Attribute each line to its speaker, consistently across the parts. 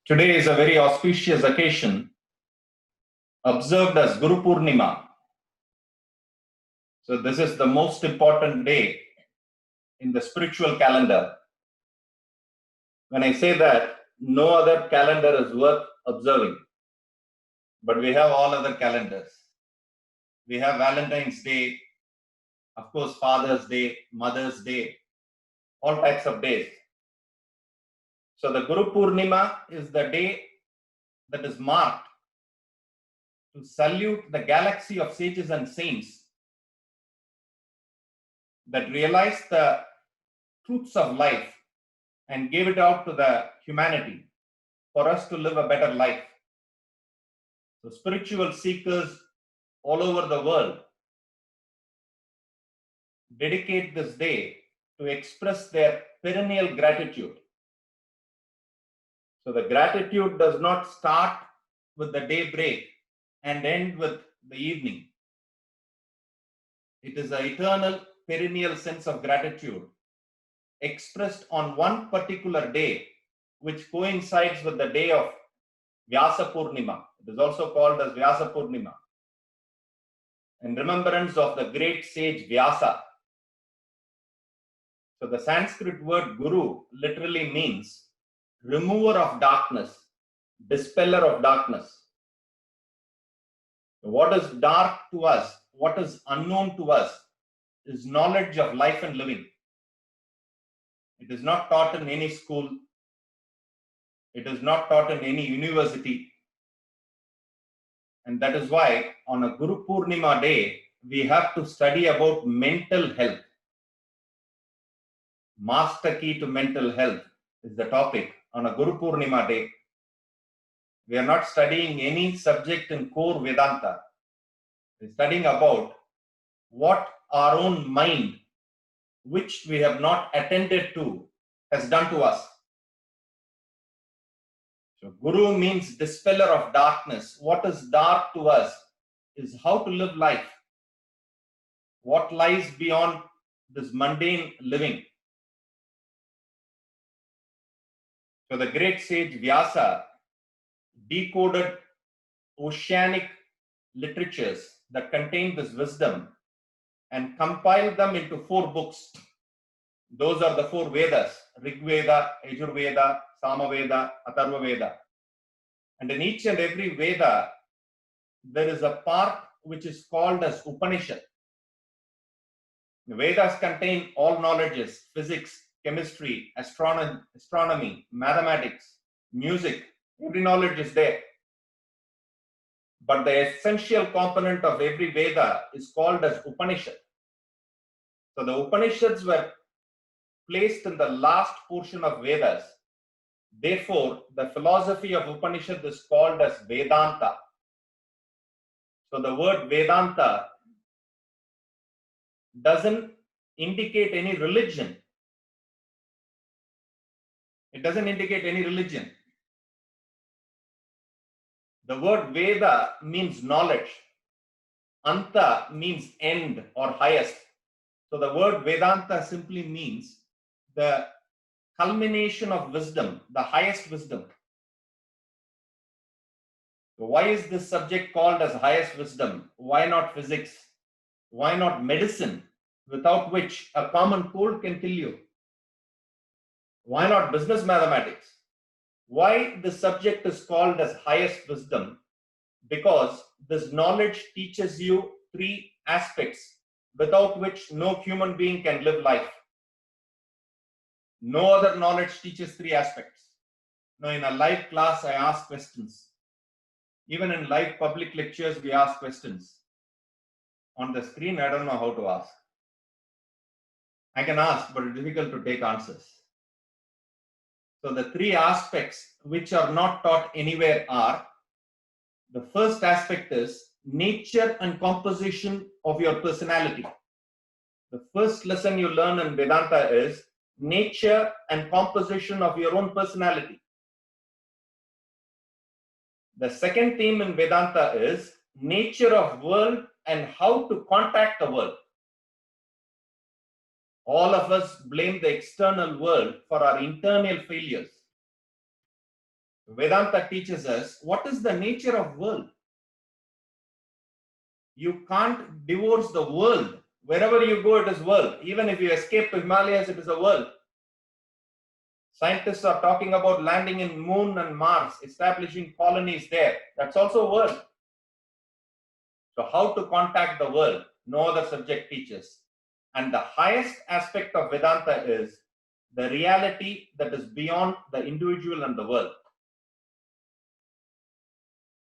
Speaker 1: Today is a very auspicious occasion observed as Guru Purnima. So this is the most important day in the spiritual calendar. When I say that, no other calendar is worth observing, but we have all other calendars. We have Valentine's Day, of course, Father's Day, Mother's Day, all types of days. So the Guru Purnima is the day that is marked to salute the galaxy of sages and saints that realized the truths of life and gave it out to the humanity for us to live a better life. So spiritual seekers all over the world dedicate this day to express their perennial gratitude. So the gratitude does not start with the daybreak and end with the evening. It is an eternal, perennial sense of gratitude expressed on one particular day, which coincides with the day of Vyasa Purnima. It is also called as Vyasa Purnima, in remembrance of the great sage Vyasa. So the Sanskrit word Guru literally means remover of darkness, dispeller of darkness. What is dark to us, what is unknown to us, is knowledge of life and living. It is not taught in any school. It is not taught in any university. And that is why on a Guru Purnima day, we have to study about mental health. Master key to mental health is the topic on a Guru Purnima day. We are not studying any subject in core Vedanta. We are studying about what our own mind, which we have not attended to, has done to us. So Guru means dispeller of darkness. What is dark to us is how to live life. What lies beyond this mundane living. So the great sage Vyasa decoded oceanic literatures that contain this wisdom and compiled them into 4 books. Those are the 4 Vedas: Rig Veda, Yajur Veda, Sama Veda, Atharva Veda. And in each and every Veda, there is a part which is called as Upanishad. The Vedas contain all knowledges: physics, chemistry, astronomy, mathematics, music. Every knowledge is there. But the essential component of every Veda is called as Upanishad. So the Upanishads were placed in the last portion of Vedas. Therefore, the philosophy of Upanishad is called as Vedanta. So the word Vedanta doesn't indicate any religion. It doesn't indicate any religion. The word Veda means knowledge. Anta means end or highest. So the word Vedanta simply means the culmination of wisdom, the highest wisdom. So why is this subject called as highest wisdom? Why not physics? Why not medicine, without which a common cold can kill you? Why not business mathematics? Why the subject is called as highest wisdom? Because this knowledge teaches you 3 aspects without which no human being can live life. No other knowledge teaches 3 aspects. Now, in a live class, I ask questions. Even in live public lectures, we ask questions. On the screen, I don't know how to ask. I can ask, but it's difficult to take answers. So the 3 aspects which are not taught anywhere are: the first aspect is nature and composition of your personality. The first lesson you learn in Vedanta is nature and composition of your own personality. The second theme in Vedanta is nature of world and how to contact the world. All of us blame the external world for our internal failures. Vedanta teaches us what is the nature of world. You can't divorce the world. Wherever you go, it is world. Even if you escape to Himalayas, it is a world. Scientists are talking about landing in Moon and Mars, establishing colonies there. That's also a world. So how to contact the world? No other subject teaches. And the highest aspect of Vedanta is the reality that is beyond the individual and the world.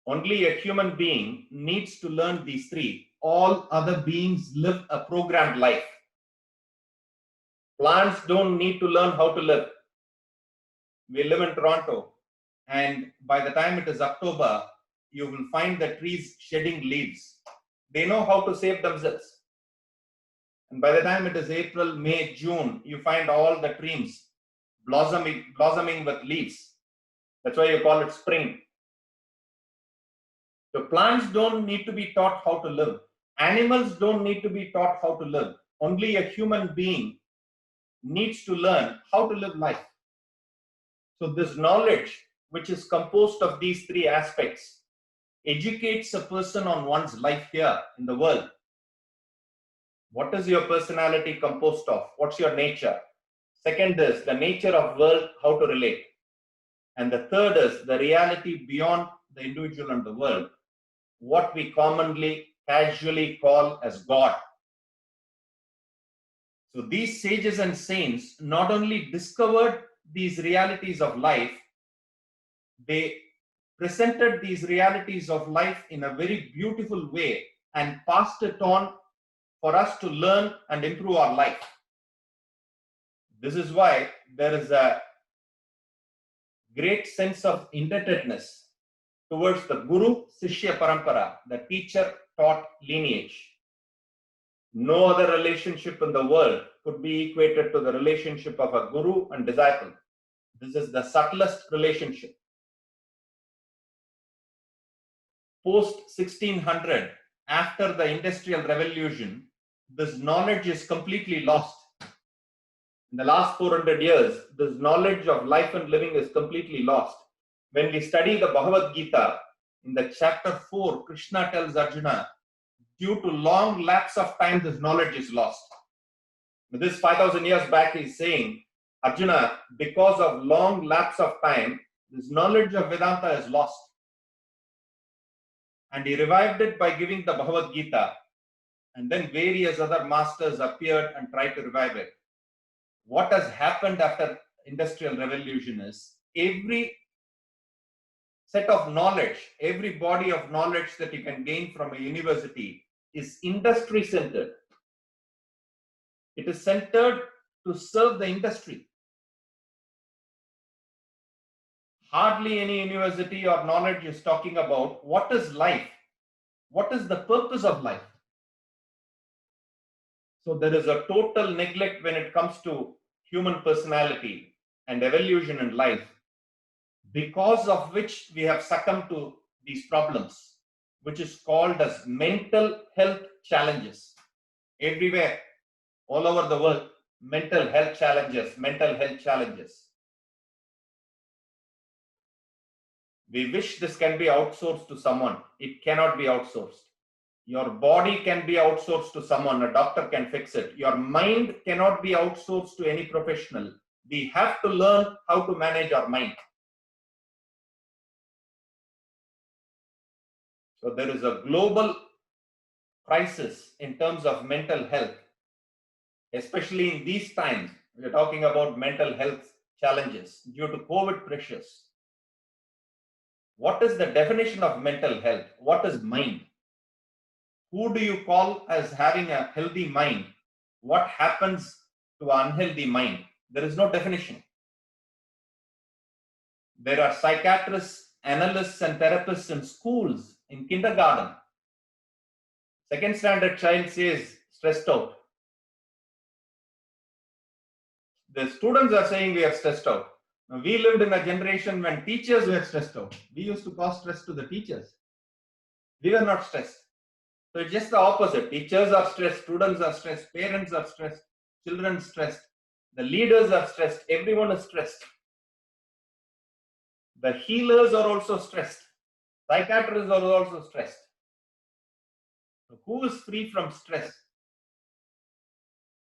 Speaker 1: Only a human being needs to learn these three. All other beings live a programmed life. Plants don't need to learn how to live. We live in Toronto, and by the time it is October, you will find the trees shedding leaves. They know how to save themselves. And by the time it is April, May, June, you find all the trees blossoming with leaves. That's why you call it spring. So plants don't need to be taught how to live. Animals don't need to be taught how to live. Only a human being needs to learn how to live life. So this knowledge, which is composed of these three aspects, educates a person on one's life here in the world. What is your personality composed of? What's your nature? Second is the nature of world, how to relate. And the third is the reality beyond the individual and the world, what we commonly, casually call as God. So these sages and saints not only discovered these realities of life, they presented these realities of life in a very beautiful way and passed it on for us to learn and improve our life. This is why there is a great sense of indebtedness towards the Guru Sishya Parampara, the teacher-taught lineage. No other relationship in the world could be equated to the relationship of a guru and disciple. This is the subtlest relationship. Post 1600, after the Industrial Revolution, this knowledge is completely lost. In the last 400 years, this knowledge of life and living is completely lost. When we study the Bhagavad Gita, in the chapter 4, Krishna tells Arjuna, due to long lapse of time, this knowledge is lost. This 5,000 years back, he's saying, Arjuna, because of long lapse of time, this knowledge of Vedanta is lost. And he revived it by giving the Bhagavad Gita. And then various other masters appeared and tried to revive it. What has happened after Industrial Revolution is every set of knowledge, every body of knowledge that you can gain from a university is industry centered. It is centered to serve the industry. Hardly any university or knowledge is talking about what is life, what is the purpose of life. So there is a total neglect when it comes to human personality and evolution in life, because of which we have succumbed to these problems, which is called as mental health challenges. Everywhere, all over the world, mental health challenges. We wish this can be outsourced to someone. It cannot be outsourced. Your body can be outsourced to someone. A doctor can fix it. Your mind cannot be outsourced to any professional. We have to learn how to manage our mind. So there is a global crisis in terms of mental health, especially in these times. We are talking about mental health challenges due to COVID pressures. What is the definition of mental health? What is mind? Who do you call as having a healthy mind? What happens to an unhealthy mind? There is no definition. There are psychiatrists, analysts, and therapists in schools, in kindergarten. Second standard child says stressed out. The students are saying we are stressed out. Now, we lived in a generation when teachers were stressed out. We used to cause stress to the teachers. We were not stressed. So it's just the opposite. Teachers are stressed, students are stressed, parents are stressed, children stressed, the leaders are stressed, everyone is stressed. The healers are also stressed. Psychiatrists are also stressed. So who is free from stress?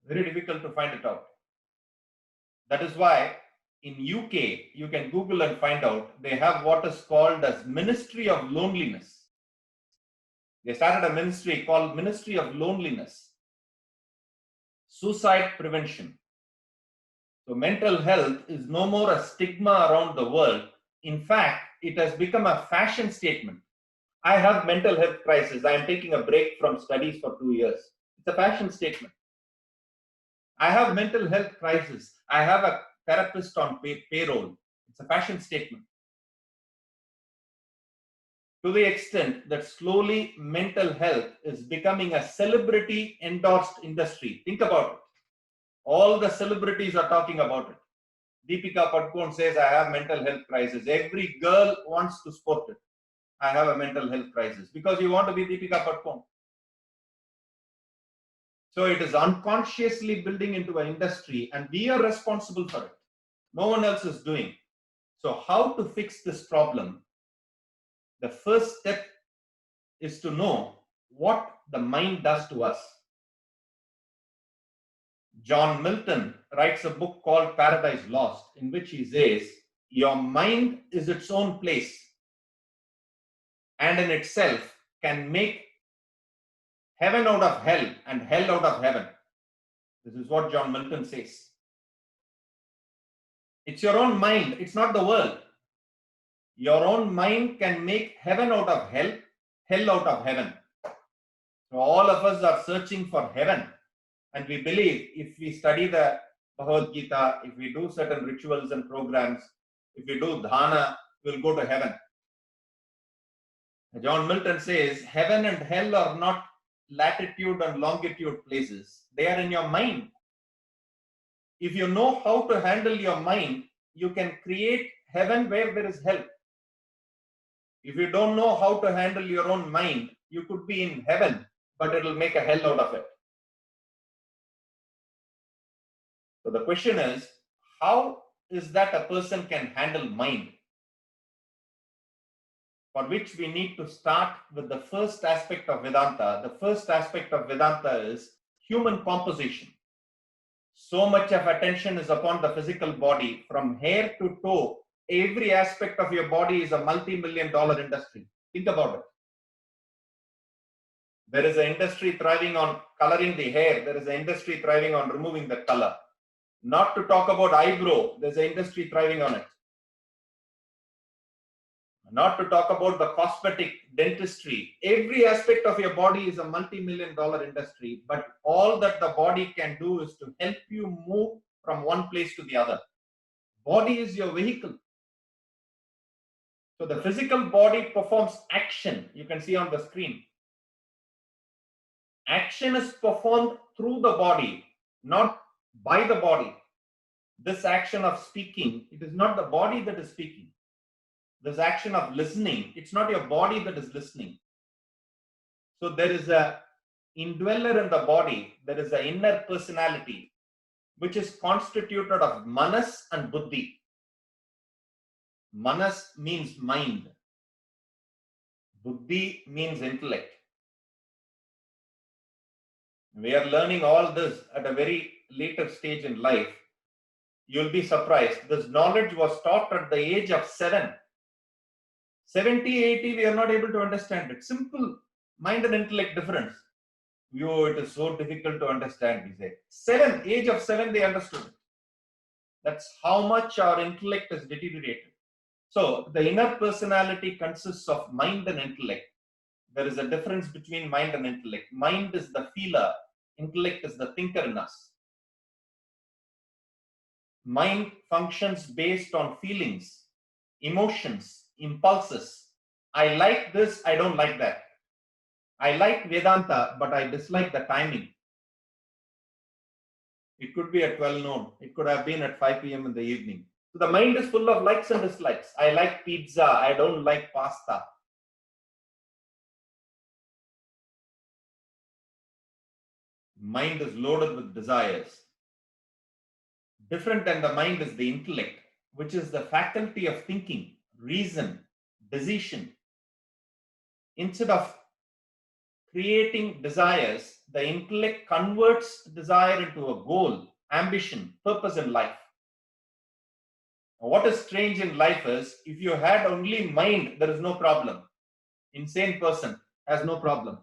Speaker 1: Very difficult to find it out. That is why in UK, you can Google and find out, they have what is called as Ministry of Loneliness. They started a ministry called Ministry of Loneliness. Suicide prevention. So mental health is no more a stigma around the world. In fact, it has become a fashion statement. I have mental health crisis. I am taking a break from studies for 2 years. It's a fashion statement. I have mental health crisis. I have a therapist on payroll. It's a fashion statement. To the extent that slowly mental health is becoming a celebrity endorsed industry. Think about it. All the celebrities are talking about it. Deepika Padukone says, I have mental health crisis. Every girl wants to sport it. I have a mental health crisis because you want to be Deepika Padukone. So it is unconsciously building into an industry and we are responsible for it. No one else is doing. So how to fix this problem? The first step is to know what the mind does to us. John Milton writes a book called Paradise Lost, in which he says, your mind is its own place and in itself can make heaven out of hell and hell out of heaven. This is what John Milton says. It's your own mind, it's not the world. Your own mind can make heaven out of hell, hell out of heaven. So all of us are searching for heaven. And we believe if we study the Bhagavad Gita, if we do certain rituals and programs, if we do dhyana, we'll go to heaven. John Milton says, heaven and hell are not latitude and longitude places. They are in your mind. If you know how to handle your mind, you can create heaven where there is hell. If you don't know how to handle your own mind, you could be in heaven, but it will make a hell out of it. So the question is, how is that a person can handle mind? For which we need to start with the first aspect of Vedanta. The first aspect of Vedanta is human composition. So much of attention is upon the physical body, from hair to toe. Every aspect of your body is a multi-million-dollar industry. Think about it. There is an industry thriving on coloring the hair. There is an industry thriving on removing the color. Not to talk about eyebrow, there's an industry thriving on it. Not to talk about the cosmetic dentistry. Every aspect of your body is a multi-million-dollar industry, but all that the body can do is to help you move from one place to the other. Body is your vehicle. So the physical body performs action. You can see on the screen. Action is performed through the body, not by the body. This action of speaking, it is not the body that is speaking. This action of listening, it's not your body that is listening. So there is a indweller in the body, there is an inner personality, which is constituted of manas and buddhi. Manas means mind. Buddhi means intellect. We are learning all this at a very later stage in life. You'll be surprised. This knowledge was taught at the age of 7. 70, 80, we are not able to understand it. Simple mind and intellect difference. Yo, it is so difficult to understand, we say. Age of 7, they understood it. That's how much our intellect is deteriorated. So the inner personality consists of mind and intellect. There is a difference between mind and intellect. Mind is the feeler, intellect is the thinker in us. Mind functions based on feelings, emotions, impulses. I like this, I don't like that. I like Vedanta, but I dislike the timing. It could be at 12 noon. It could have been at 5 p.m. in the evening. So the mind is full of likes and dislikes. I like pizza, I don't like pasta. Mind is loaded with desires. Different than the mind is the intellect, which is the faculty of thinking, reason, decision. Instead of creating desires, the intellect converts desire into a goal, ambition, purpose in life. What is strange in life is if you had only mind, there is no problem. Insane person has no problem.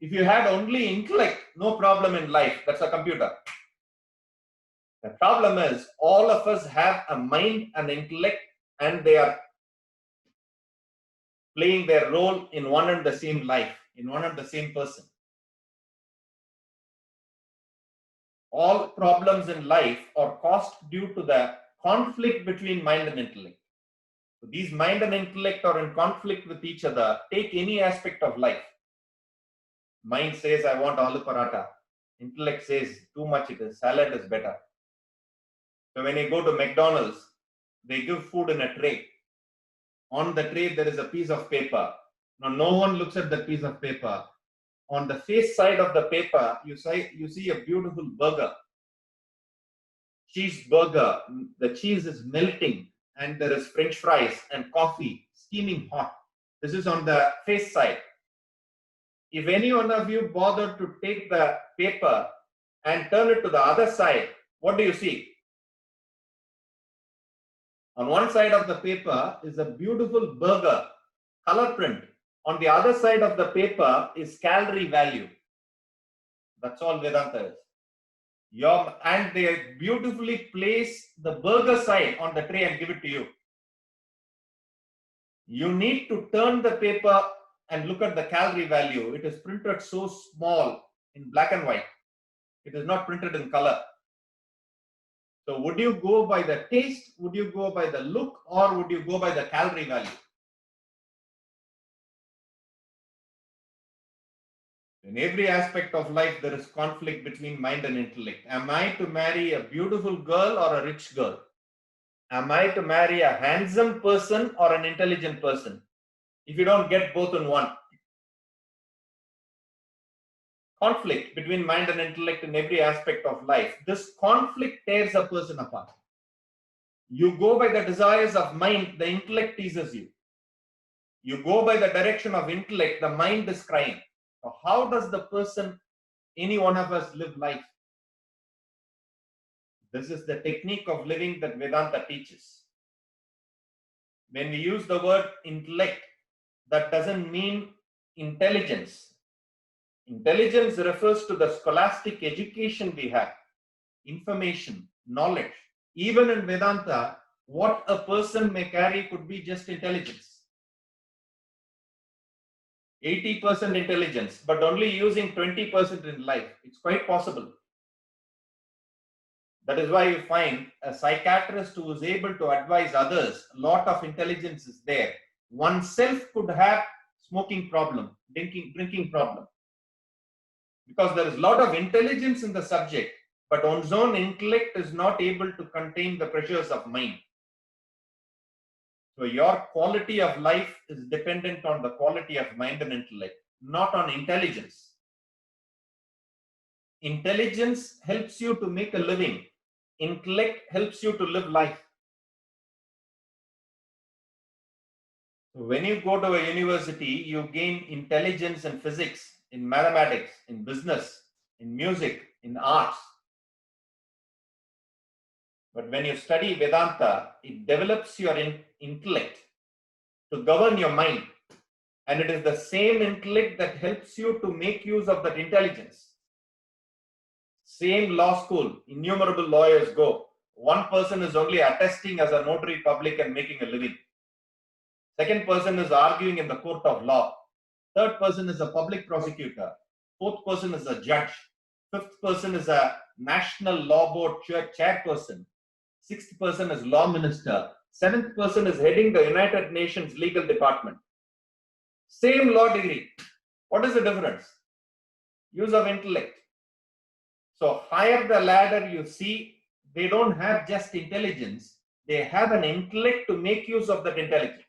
Speaker 1: If you had only intellect, no problem in life. That's a computer. The problem is all of us have a mind and intellect, and they are playing their role in one and the same life, in one and the same person. All problems in life are caused due to the conflict between mind and intellect. So these mind and intellect are in conflict with each other. Take any aspect of life. Mind says, I want aloo paratha. Intellect says, too much it is. Salad is better. So when you go to McDonald's, they give food in a tray. On the tray, there is a piece of paper. Now, no one looks at that piece of paper. On the face side of the paper, you see a beautiful burger. Cheeseburger. The cheese is melting, and there is French fries and coffee steaming hot. This is on the face side. If any one of you bother to take the paper and turn it to the other side, what do you see? On one side of the paper is a beautiful burger, color print. On the other side of the paper is calorie value. That's all Vedanta is. And they beautifully place the burger side on the tray and give it to you. You need to turn the paper and look at the calorie value. It is printed so small in black and white. It is not printed in color. So would you go by the taste, would you go by the look, or would you go by the calorie value? In every aspect of life, there is conflict between mind and intellect. Am I to marry a beautiful girl or a rich girl? Am I to marry a handsome person or an intelligent person? If you don't get both in one. Conflict between mind and intellect in every aspect of life. This conflict tears a person apart. You go by the desires of mind, the intellect teases you. You go by the direction of intellect, the mind is crying. So how does the person, any one of us, live life? This is the technique of living that Vedanta teaches. When we use the word intellect, that doesn't mean intelligence. Intelligence refers to the scholastic education we have, information, knowledge. Even in Vedanta, what a person may carry could be just intelligence. 80% intelligence, but only using 20% in life. It's quite possible. That is why you find a psychiatrist who is able to advise others, a lot of intelligence is there. Oneself could have smoking problem, drinking problem. Because there is a lot of intelligence in the subject, but one's own intellect is not able to contain the pressures of mind. So your quality of life is dependent on the quality of mind and intellect, not on intelligence. Intelligence helps you to make a living. Intellect helps you to live life. So when you go to a university, you gain intelligence in physics, in mathematics, in business, in music, in arts. But when you study Vedanta, it develops your intellect to govern your mind. And it is the same intellect that helps you to make use of that intelligence. Same law school, innumerable lawyers go. One person is only attesting as a notary public and making a living. Second person is arguing in the court of law. Third person is a public prosecutor. Fourth person is a judge. Fifth person is a national law board chairperson. Sixth person is law minister. Seventh person is heading the United Nations legal department. Same law degree. What is the difference? Use of intellect. So higher the ladder you see, they don't have just intelligence. They have an intellect to make use of that intelligence.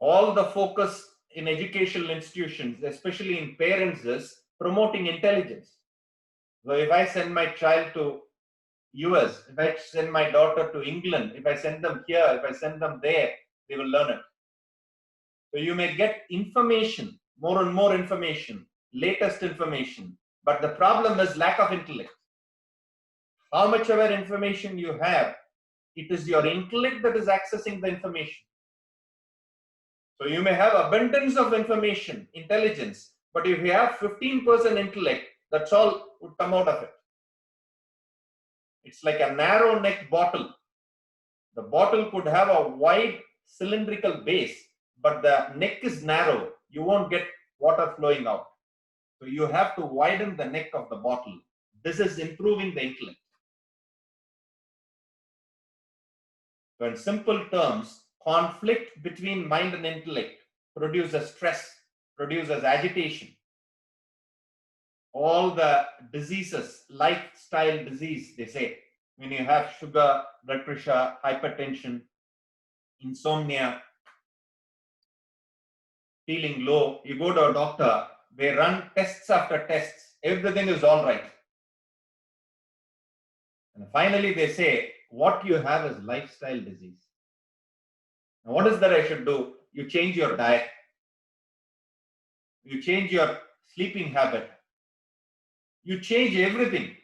Speaker 1: All the focus in educational institutions, especially in parents, is promoting intelligence. So if I send my child to US, if I send my daughter to England, if I send them here, if I send them there, they will learn it. So you may get information, more and more information, latest information, but the problem is lack of intellect. How much ever information you have, it is your intellect that is accessing the information. So you may have abundance of information, intelligence, but if you have 15% intellect, that's all would come out of it. It's like a narrow neck bottle. The bottle could have a wide cylindrical base, but the neck is narrow. You won't get water flowing out. So you have to widen the neck of the bottle. This is improving the intellect. So in simple terms, conflict between mind and intellect produces stress, produces agitation. All the diseases, lifestyle disease, they say, when you have sugar, blood pressure, hypertension, insomnia, feeling low, you go to a doctor, they run tests after tests, everything is all right. And finally they say, what you have is lifestyle disease. Now, what is that I should do? You change your diet. You change your sleeping habit. You change everything.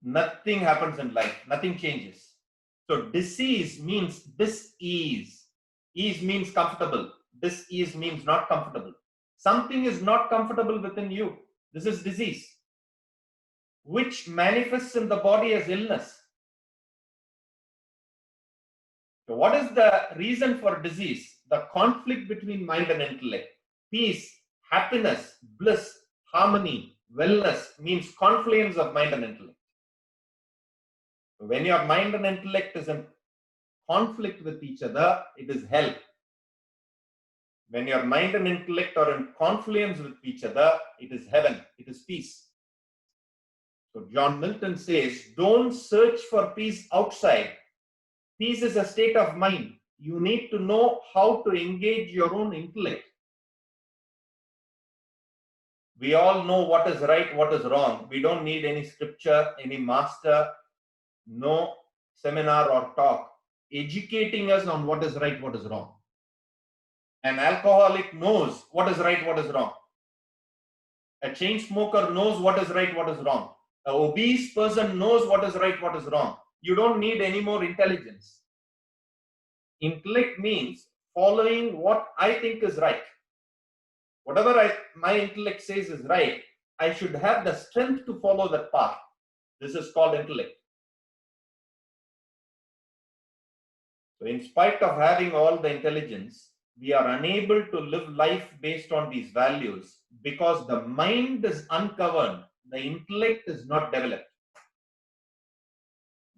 Speaker 1: Nothing happens in life. Nothing changes. So disease means dis-ease. Ease means comfortable. Dis-ease means not comfortable. Something is not comfortable within you. This is disease, which manifests in the body as illness. So what is the reason for disease? The conflict between mind and intellect. Peace, happiness, bliss, harmony, wellness means confluence of mind and intellect. When your mind and intellect is in conflict with each other, it is hell. When your mind and intellect are in confluence with each other, it is heaven, it is peace. So John Milton says, don't search for peace outside. Peace is a state of mind. You need to know how to engage your own intellect. We all know what is right, what is wrong. We don't need any scripture, any master, no seminar or talk educating us on what is right, what is wrong. An alcoholic knows what is right, what is wrong. A chain smoker knows what is right, what is wrong. An obese person knows what is right, what is wrong. You don't need any more intelligence. Intellect means following what I think is right. Whatever my intellect says is right, I should have the strength to follow that path. This is called intellect. So in spite of having all the intelligence, we are unable to live life based on these values because the mind is uncovered. The intellect is not developed.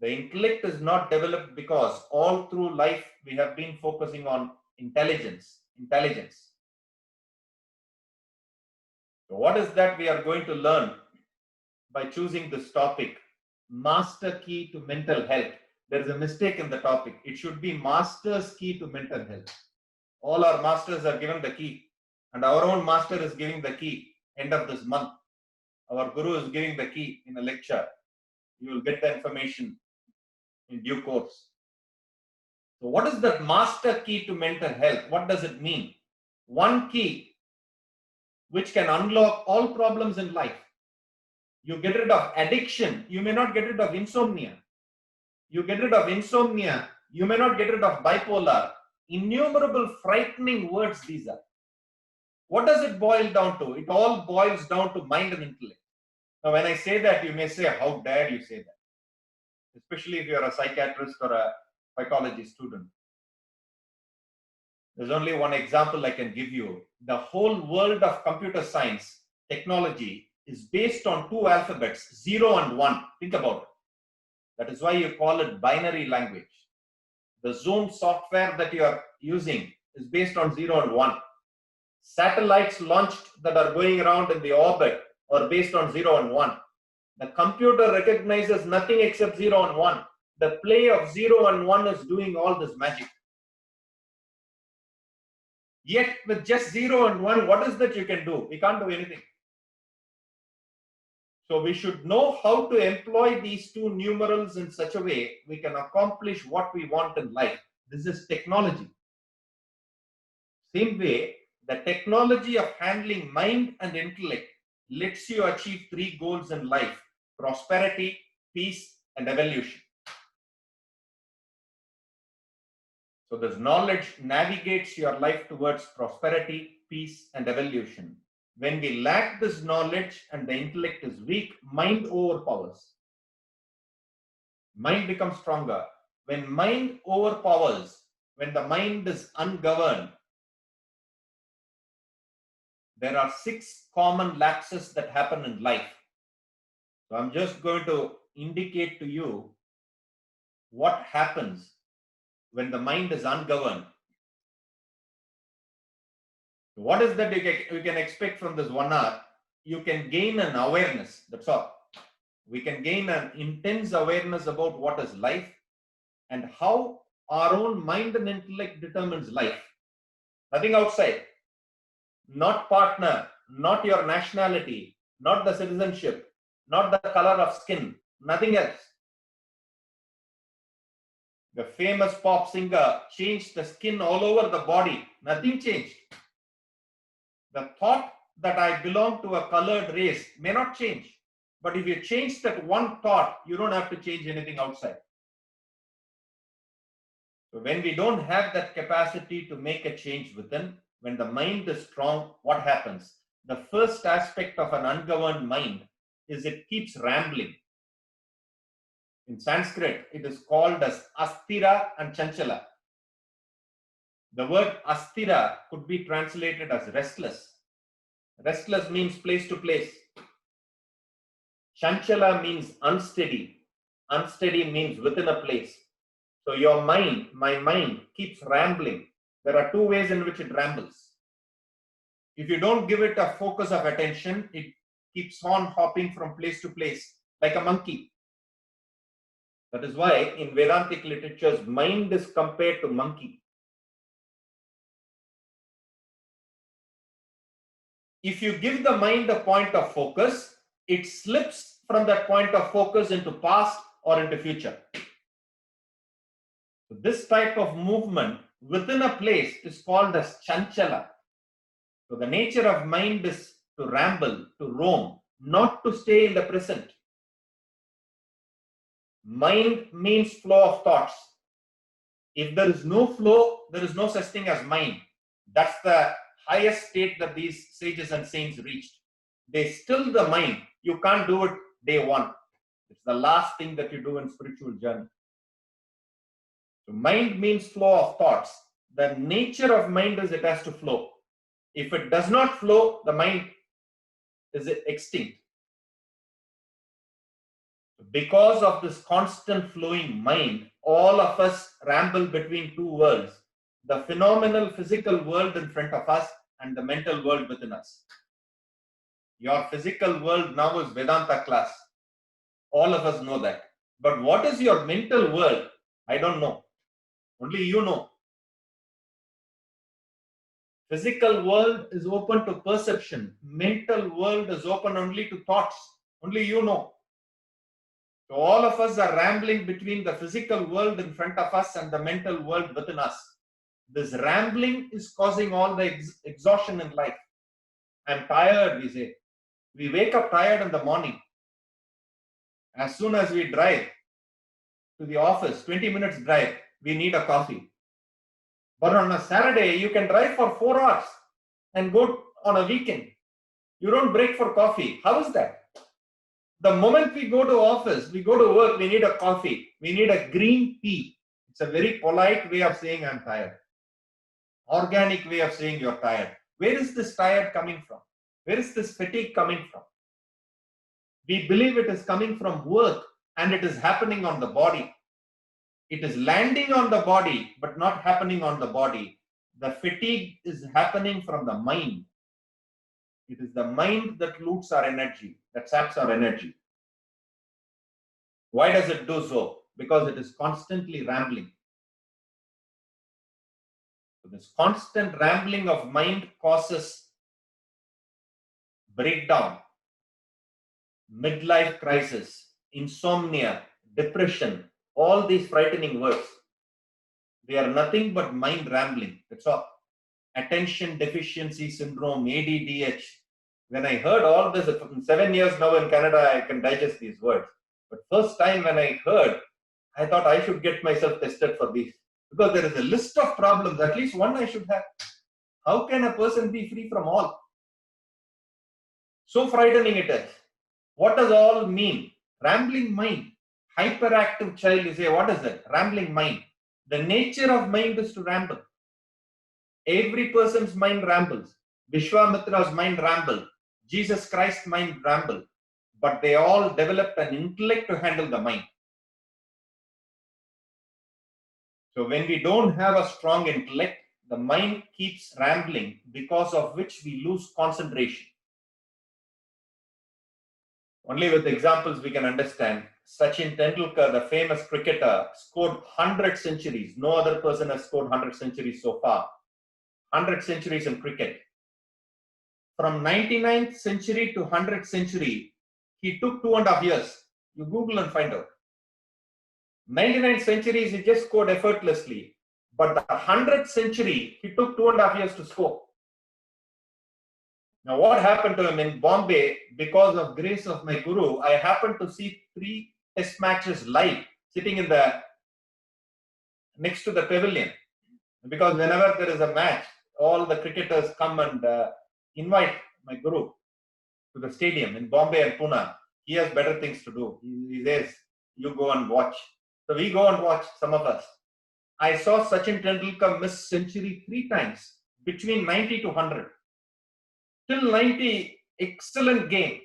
Speaker 1: The intellect is not developed because all through life we have been focusing on intelligence. So what is that we are going to learn by choosing this topic? Master key to mental health. There is a mistake in the topic. It should be master's key to mental health. All our masters are given the key, and our own master is giving the key end of this month. Our guru is giving the key in a lecture. You will get the information in due course. So what is that master key to mental health? What does it mean? One key which can unlock all problems in life. You get rid of addiction, you may not get rid of insomnia. You get rid of insomnia, you may not get rid of bipolar. Innumerable frightening words these are. What does it boil down to? It all boils down to mind and intellect. Now when I say that, you may say, how dare you say that? Especially if you are a psychiatrist or a psychology student. There's only one example I can give you. The whole world of computer science, technology, is based on two alphabets, 0 and 1. Think about it. That is why you call it binary language. The Zoom software that you are using is based on 0 and 1. Satellites launched that are going around in the orbit are based on 0 and 1. The computer recognizes nothing except 0 and 1. The play of 0 and 1 is doing all this magic. Yet with just 0 and 1, what is that you can do? We can't do anything. So we should know how to employ these two numerals in such a way we can accomplish what we want in life. This is technology. Same way, the technology of handling mind and intellect lets you achieve three goals in life: prosperity, peace, and evolution. So this knowledge navigates your life towards prosperity, peace, and evolution. When we lack this knowledge and the intellect is weak, mind overpowers. Mind becomes stronger. When mind overpowers, when the mind is ungoverned, there are 6 common lapses that happen in life. So I'm just going to indicate to you what happens when the mind is ungoverned. What is that you can expect from this 1 hour? You can gain an awareness, that's all. We can gain an intense awareness about what is life and how our own mind and intellect determines life. Nothing outside, not partner, not your nationality, not the citizenship, not the color of skin, nothing else. The famous pop singer changed the skin all over the body, nothing changed. The thought that I belong to a colored race may not change, but if you change that one thought, you don't have to change anything outside. So when we don't have that capacity to make a change within, when the mind is strong, what happens? The first aspect of an ungoverned mind is it keeps rambling. In Sanskrit, it is called as asthira and chanchala. The word asthira could be translated as restless. Restless means place to place. Chanchala means unsteady. Unsteady means within a place. So your mind, my mind, keeps rambling. There are 2 ways in which it rambles. If you don't give it a focus of attention, it keeps on hopping from place to place like a monkey. That is why in Vedantic literatures, mind is compared to monkey. If you give the mind a point of focus, it slips from that point of focus into past or into future. So this type of movement within a place is called as chanchala. So the nature of mind is to ramble, to roam, not to stay in the present. Mind means flow of thoughts. If there is no flow, there is no such thing as mind. That's the highest state that these sages and saints reached. They still the mind. You can't do it day one. It's the last thing that you do in spiritual journey. So mind means flow of thoughts. The nature of mind is it has to flow. If it does not flow, the mind is extinct. Because of this constant flowing mind, all of us ramble between 2 worlds, the phenomenal physical world in front of us and the mental world within us. Your physical world now is Vedanta class. All of us know that. But what is your mental world? I don't know. Only you know. Physical world is open to perception. Mental world is open only to thoughts. Only you know. So all of us are rambling between the physical world in front of us and the mental world within us. This rambling is causing all the exhaustion in life. I'm tired, we say. We wake up tired in the morning. As soon as we drive to the office, 20 minutes drive, we need a coffee. But on a Saturday, you can drive for 4 hours and go on a weekend. You don't break for coffee. How is that? The moment we go to office, we go to work, we need a coffee. We need a green tea. It's a very polite way of saying I'm tired. Organic way of saying you're tired. Where is this tired coming from? Where is this fatigue coming from? We believe it is coming from work and it is happening on the body. It is landing on the body, but not happening on the body. The fatigue is happening from the mind. It is the mind that loots our energy, that saps our energy. Why does it do so? Because it is constantly rambling. So this constant rambling of mind causes breakdown. midlife crisis, insomnia, depression, all these frightening words. They are nothing but mind rambling. That's all. Attention deficiency syndrome, ADDH. When I heard all this, 7 years now in Canada, I can digest these words. But first time when I heard, I thought I should get myself tested for these. Because there is a list of problems, at least one I should have. How can a person be free from all? So frightening it is. What does all mean? Rambling mind. Hyperactive child, you say, what is it? Rambling mind. The nature of mind is to ramble. Every person's mind rambles. Vishwamitra's mind rambled. Jesus Christ's mind rambled. But they all developed an intellect to handle the mind. So when we don't have a strong intellect, the mind keeps rambling, because of which we lose concentration. Only with examples we can understand. Sachin Tendulkar, the famous cricketer, scored 100 centuries. No other person has scored 100 centuries so far. 100 centuries in cricket. From 99th century to 100th century, he took 2.5 years. You Google and find out. 99th centuries, he just scored effortlessly. But the 100th century, he took 2.5 years to score. Now, what happened to him in Bombay? Because of grace of my guru, I happened to see 3 test matches live, sitting in the next to the pavilion. Because whenever there is a match, all the cricketers come and invite my guru to the stadium in Bombay and Pune. He has better things to do. He says, you go and watch. So we go and watch, some of us. I saw Sachin Tendulkar miss century 3 times, between 90 to 100. Till 90, excellent game.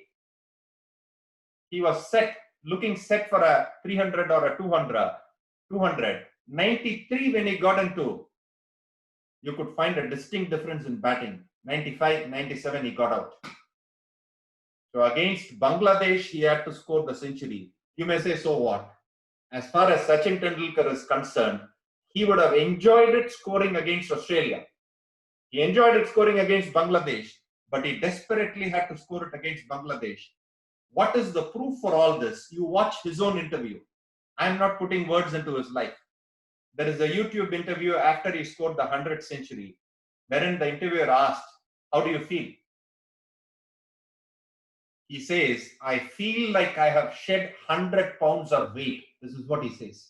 Speaker 1: He was set, looking set for a 300 or a 200. 93 when he got into, you could find a distinct difference in batting. 95, 97 he got out. So against Bangladesh, he had to score the century. You may say, so what? As far as Sachin Tendulkar is concerned, he would have enjoyed it scoring against Australia. He enjoyed it scoring against Bangladesh, but he desperately had to score it against Bangladesh. What is the proof for all this? You watch his own interview. I am not putting words into his life. There is a YouTube interview after he scored the 100th century, wherein the interviewer asked, how do you feel? He says, I feel like I have shed 100 pounds of weight. This is what he says.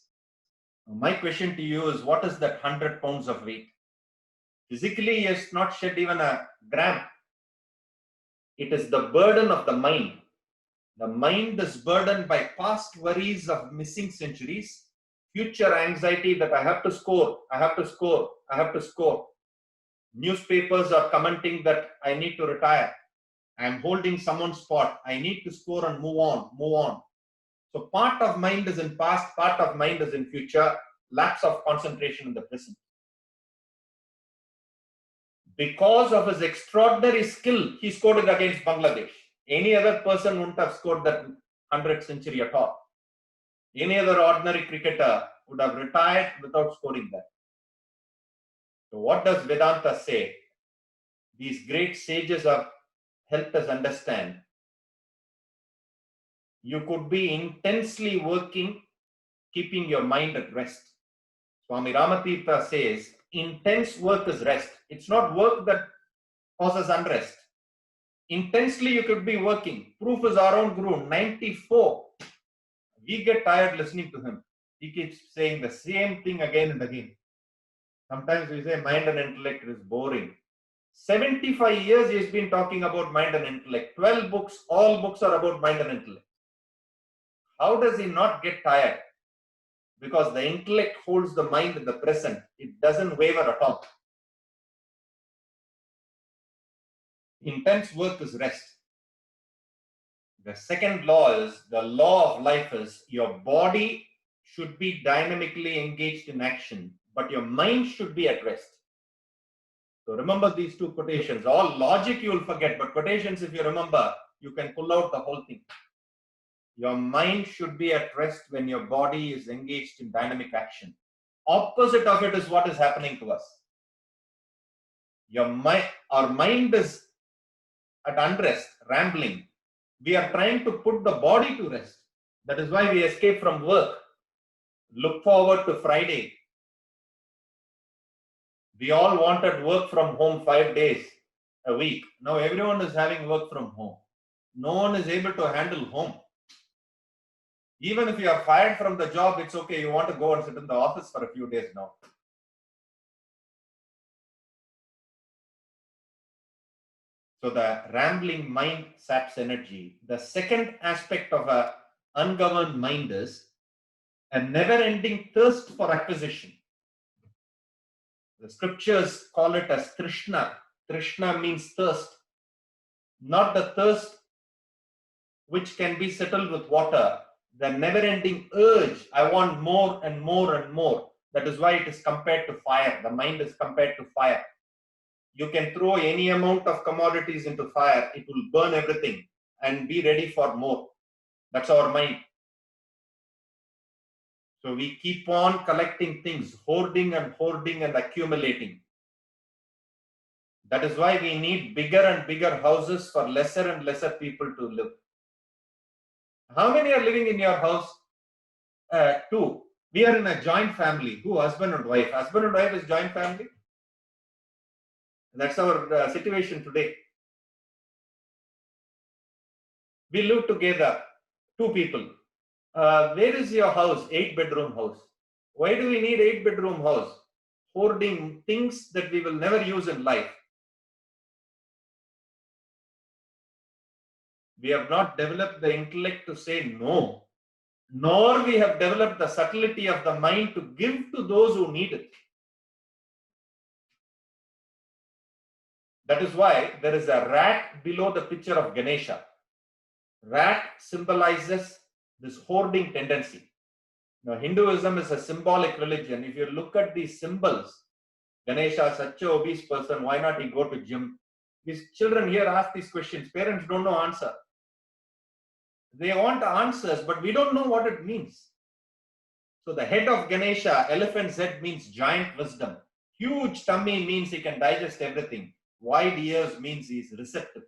Speaker 1: My question to you is, what is that 100 pounds of weight? Physically, he has not shed even a gram. It is the burden of the mind. The mind is burdened by past worries of missing centuries, future anxiety that I have to score, I have to score, I have to score. Newspapers are commenting that I need to retire. I am holding someone's spot. I need to score and move on, move on. So part of mind is in past, part of mind is in future, lapse of concentration in the present. Because of his extraordinary skill, he scored it against Bangladesh. Any other person wouldn't have scored that 100th century at all. Any other ordinary cricketer would have retired without scoring that. So what does Vedanta say? These great sages have helped us understand. You could be intensely working, keeping your mind at rest. Swami Ramatirtha says, intense work is rest. It's not work that causes unrest. Intensely you could be working. Proof is our own guru, 94. We get tired listening to him. He keeps saying the same thing again and again. Sometimes we say mind and intellect is boring. 75 years he's been talking about mind and intellect. 12 books, all books are about mind and intellect. How does he not get tired? Because the intellect holds the mind in the present. It doesn't waver at all. Intense work is rest. The second law is, the law of life is, your body should be dynamically engaged in action, but your mind should be at rest. So remember these 2 quotations. All logic you will forget, but quotations, if you remember, you can pull out the whole thing. Your mind should be at rest when your body is engaged in dynamic action. Opposite of it is what is happening to us. Our mind is at unrest, rambling. We are trying to put the body to rest. That is why we escape from work. Look forward to Friday. We all wanted work from home 5 days a week. Now everyone is having work from home. No one is able to handle home. Even if you are fired from the job, it's okay. You want to go and sit in the office for a few days now. So the rambling mind saps energy. The second aspect of an ungoverned mind is a never-ending thirst for acquisition. The scriptures call it as Trishna. Trishna means thirst, not the thirst which can be settled with water. The never-ending urge, I want more and more and more. That is why it is compared to fire. The mind is compared to fire. You can throw any amount of commodities into fire, it will burn everything and be ready for more. That's our mind. So we keep on collecting things, hoarding and accumulating. That is why we need bigger and bigger houses for lesser and lesser people to live. How many are living in your house? Two. We are in a joint family. Who? Husband and wife. Husband and wife is joint family. That's our situation today. We live together, two people. Where is your house? 8-bedroom house. Why do we need 8-bedroom house? Hoarding things that we will never use in life. We have not developed the intellect to say no, nor we have developed the subtlety of the mind to give to those who need it. That is why there is a rat below the picture of Ganesha. Rat symbolizes this hoarding tendency. Now, Hinduism is a symbolic religion. If you look at these symbols, Ganesha is such an obese person, why not he go to gym? These children here ask these questions. Parents don't know answer. They want answers, but we don't know what it means. So the head of Ganesha, elephant's head, means giant wisdom. Huge tummy means he can digest everything. Wide ears means he is receptive.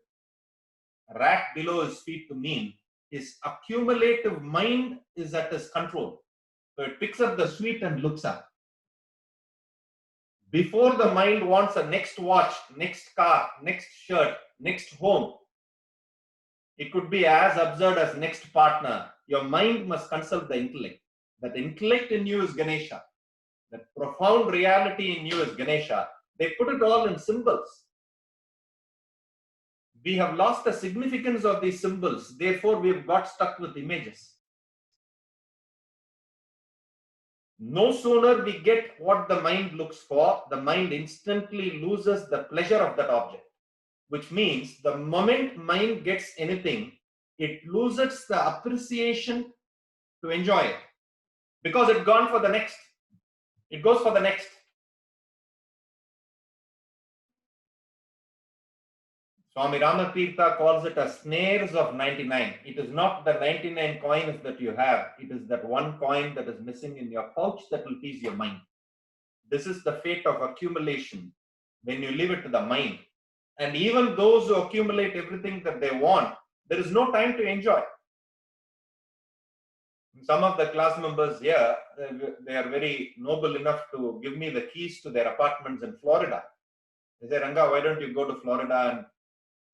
Speaker 1: Rat below his feet to mean his accumulative mind is at his control. So it picks up the sweet and looks up. Before the mind wants a next watch, next car, next shirt, next home, it could be as absurd as next partner. Your mind must consult the intellect. That intellect in you is Ganesha. That profound reality in you is Ganesha. They put it all in symbols. We have lost the significance of these symbols. Therefore, we have got stuck with images. No sooner we get what the mind looks for, the mind instantly loses the pleasure of that object. Which means the moment mind gets anything, it loses the appreciation to enjoy it. Because it's gone for the next. It goes for the next. Swami Ramatirtha calls it as snares of 99. It is not the 99 coins that you have. It is that one coin that is missing in your pouch that will tease your mind. This is the fate of accumulation when you leave it to the mind. And even those who accumulate everything that they want, there is no time to enjoy. Some of the class members here, they are very noble enough to give me the keys to their apartments in Florida. They say, Ranga, why don't you go to Florida and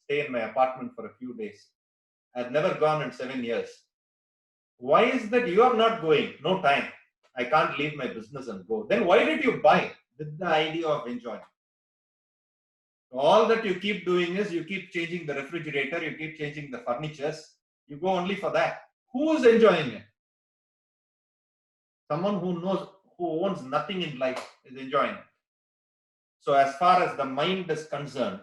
Speaker 1: stay in my apartment for a few days? I've never gone in 7 years. Why is that you are not going? No time. I can't leave my business and go. Then why did you buy? With the idea of enjoying. All that you keep doing is you keep changing the refrigerator, you keep changing the furnitures. You go only for that. Who is enjoying it? Someone who owns nothing in life is enjoying it. So as far as the mind is concerned,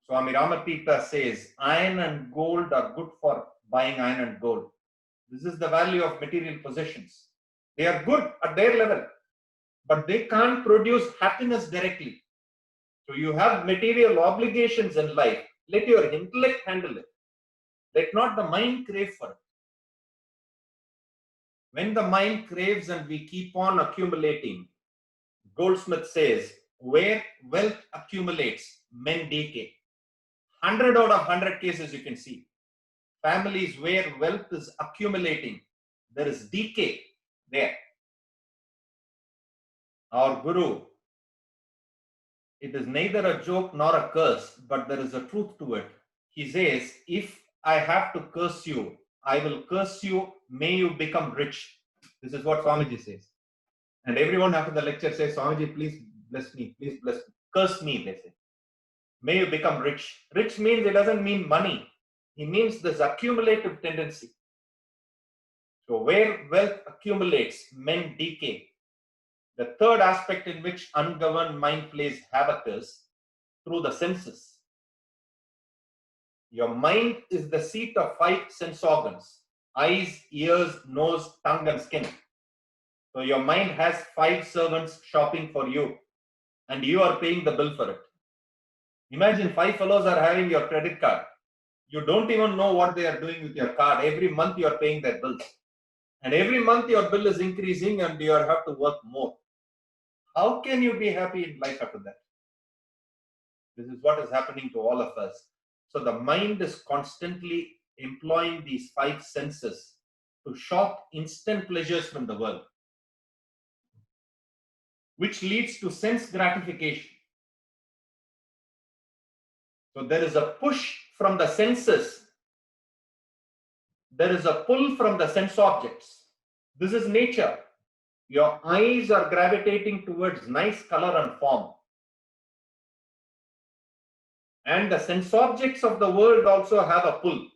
Speaker 1: Swami Ramatirtha says, iron and gold are good for buying iron and gold. This is the value of material possessions. They are good at their level, but they can't produce happiness directly. So you have material obligations in life. Let your intellect handle it. Let not the mind crave for it. When the mind craves and we keep on accumulating, Goldsmith says, where wealth accumulates, men decay. 100 out of 100 cases you can see. families where wealth is accumulating, there is decay there. Our Guru, it is neither a joke nor a curse, but there is a truth to it. He says, if I have to curse you, I will curse you, may you become rich. This is what Swamiji says. And everyone after the lecture says, Swamiji, please bless me, please bless me. Curse me, they say. May you become rich. Rich means, it doesn't mean money. It means this accumulative tendency. So where wealth accumulates, men decay. The third aspect in which ungoverned mind plays havoc is through the senses. Your mind is the seat of 5 sense organs: eyes, ears, nose, tongue, and skin. So your mind has 5 servants shopping for you, and you are paying the bill for it. Imagine 5 fellows are having your credit card. You don't even know what they are doing with your card. Every month you are paying their bills. And every month your bill is increasing and you have to work more. How can you be happy in life after that? This is what is happening to all of us. So the mind is constantly employing these 5 senses to shop instant pleasures from the world, which leads to sense gratification. So there is a push from the senses. There is a pull from the sense objects. This is nature. Your eyes are gravitating towards nice color and form. And the sense objects of the world also have a pull.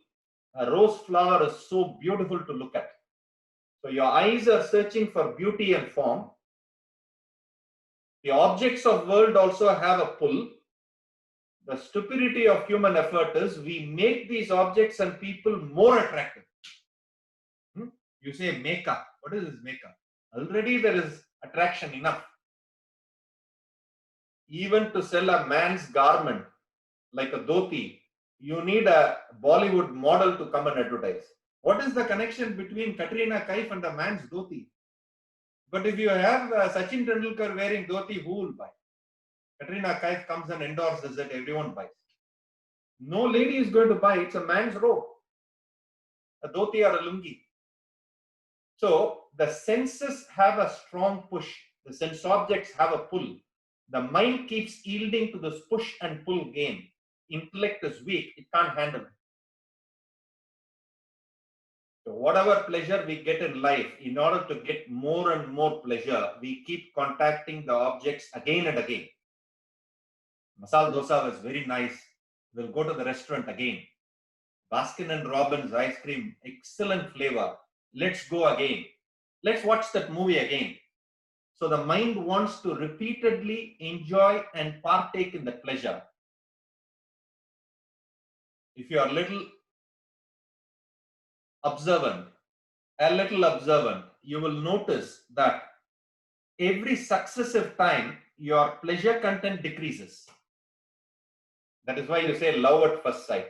Speaker 1: A rose flower is so beautiful to look at. So your eyes are searching for beauty and form. The objects of world also have a pull. The stupidity of human effort is we make these objects and people more attractive. You say makeup. What is this makeup? Already there is attraction enough. Even to sell a man's garment like a dhoti, you need a Bollywood model to come and advertise. What is the connection between Katrina Kaif and a man's dhoti? But if you have Sachin Tendulkar wearing dhoti, who will buy? Katrina Kaif comes and endorses it, everyone buys. No lady is going to buy, it's a man's robe, a dhoti or a lungi. So the senses have a strong push, the sense objects have a pull. The mind keeps yielding to this push and pull game. Intellect is weak, it can't handle it. So whatever pleasure we get in life, in order to get more and more pleasure, we keep contacting the objects again and again. Masala dosa was very nice. We'll go to the restaurant again. Baskin and Robbins ice cream, excellent flavor. Let's go again. Let's watch that movie again. So the mind wants to repeatedly enjoy and partake in the pleasure. If you are a little observant, you will notice that every successive time your pleasure content decreases. That is why you say love at first sight.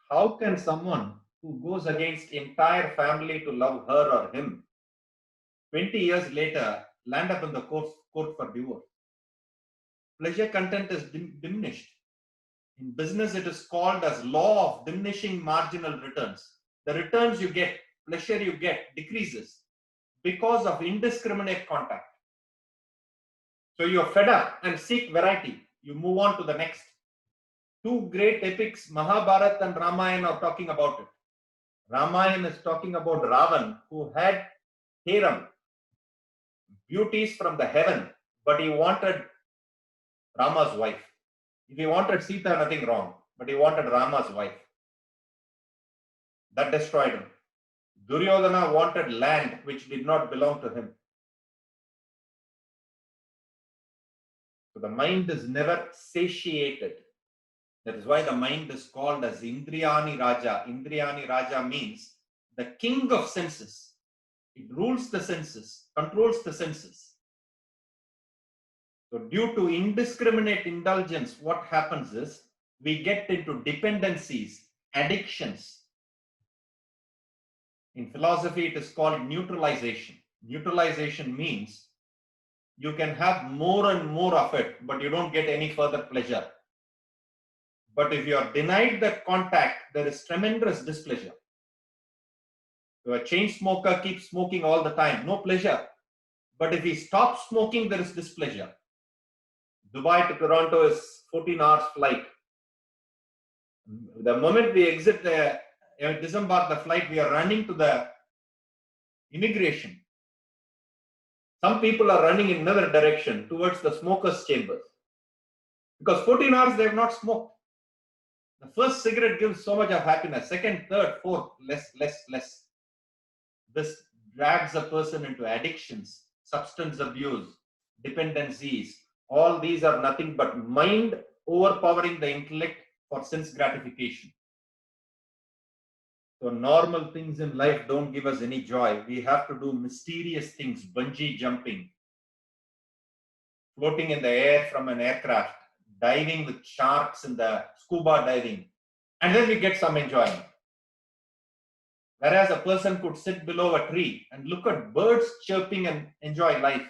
Speaker 1: How can someone who goes against entire family to love her or him 20 years later land up in the court for divorce? Pleasure content is diminished. In business, it is called as law of diminishing marginal returns. The returns you get, pleasure you get, decreases because of indiscriminate contact. So you're fed up and seek variety. You move on to the next. 2 great epics, Mahabharata and Ramayana, are talking about it. Ramayana is talking about Ravan, who had harem, beauties from the heaven, but he wanted Rama's wife. If he wanted Sita, nothing wrong, but he wanted Rama's wife. That destroyed him. Duryodhana wanted land which did not belong to him. So the mind is never satiated. That is why the mind is called as Indriyani Raja. Indriyani Raja means the king of senses. It rules the senses, controls the senses. So due to indiscriminate indulgence, what happens is we get into dependencies, addictions. In philosophy, it is called neutralization. Neutralization means you can have more and more of it, but you don't get any further pleasure. But if you are denied that contact, there is tremendous displeasure. So a chain smoker keeps smoking all the time, no pleasure. But if he stops smoking, there is displeasure. Dubai to Toronto is 14 hours flight. The moment we exit the disembark the flight, we are running to the immigration. Some people are running in another direction towards the smokers' chambers because 14 hours they have not smoked. The first cigarette gives so much of happiness. Second, third, fourth, less. This drags a person into addictions, substance abuse, dependencies. All these are nothing but mind overpowering the intellect for sense gratification. So normal things in life don't give us any joy. We have to do mysterious things, bungee jumping, floating in the air from an aircraft, diving with sharks in the scuba diving, and then we get some enjoyment. Whereas a person could sit below a tree and look at birds chirping and enjoy life.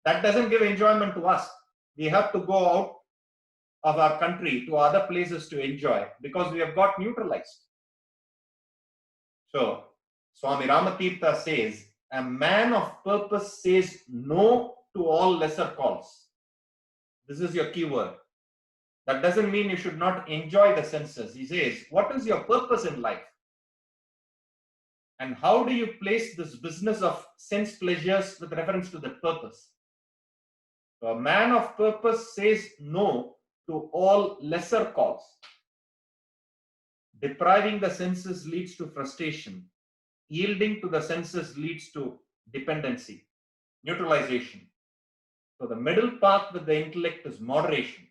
Speaker 1: That doesn't give enjoyment to us. We have to go out of our country to other places to enjoy because we have got neutralized. So, Swami Ramatirtha says, a man of purpose says no to all lesser calls. This is your key word. That doesn't mean you should not enjoy the senses. He says, what is your purpose in life? And how do you place this business of sense pleasures with reference to that purpose? So a man of purpose says no to all lesser calls. Depriving the senses leads to frustration. Yielding to the senses leads to dependency, neutralization. So the middle path with the intellect is moderation.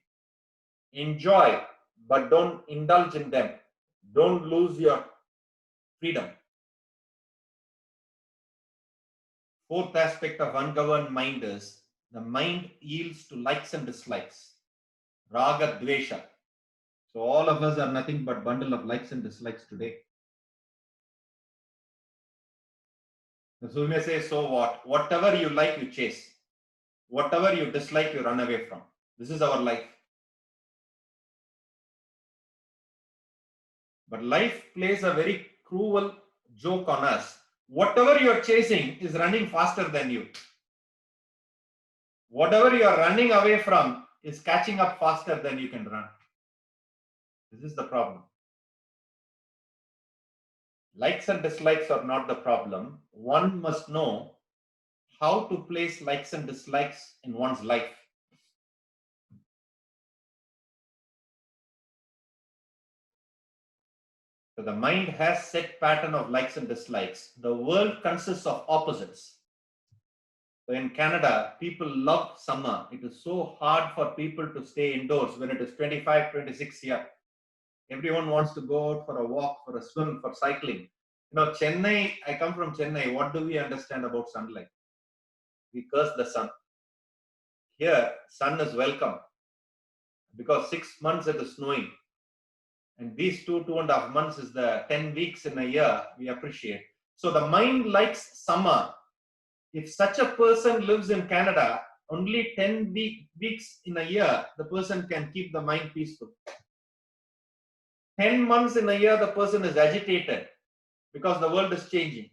Speaker 1: Enjoy, but don't indulge in them. Don't lose your freedom. Fourth aspect of ungoverned mind is the mind yields to likes and dislikes. Raga Dvesha. So all of us are nothing but bundle of likes and dislikes today. So we may say, so what? Whatever you like, you chase. Whatever you dislike, you run away from. This is our life. But life plays a very cruel joke on us. Whatever you are chasing is running faster than you. Whatever you are running away from is catching up faster than you can run. This is the problem. Likes and dislikes are not the problem. One must know how to place likes and dislikes in one's life. So the mind has set pattern of likes and dislikes. The world consists of opposites. So in Canada, people love summer. It is so hard for people to stay indoors when it is 25, 26 here. Everyone wants to go out for a walk, for a swim, for cycling. You know, Chennai, I come from Chennai. What do we understand about sunlight? We curse the sun. Here, sun is welcome because 6 months it is snowing. And these 2.5 months is the 10 weeks in a year we appreciate. So the mind likes summer. If such a person lives in Canada, only 10 weeks in a year, the person can keep the mind peaceful. 10 months in a year, the person is agitated because the world is changing.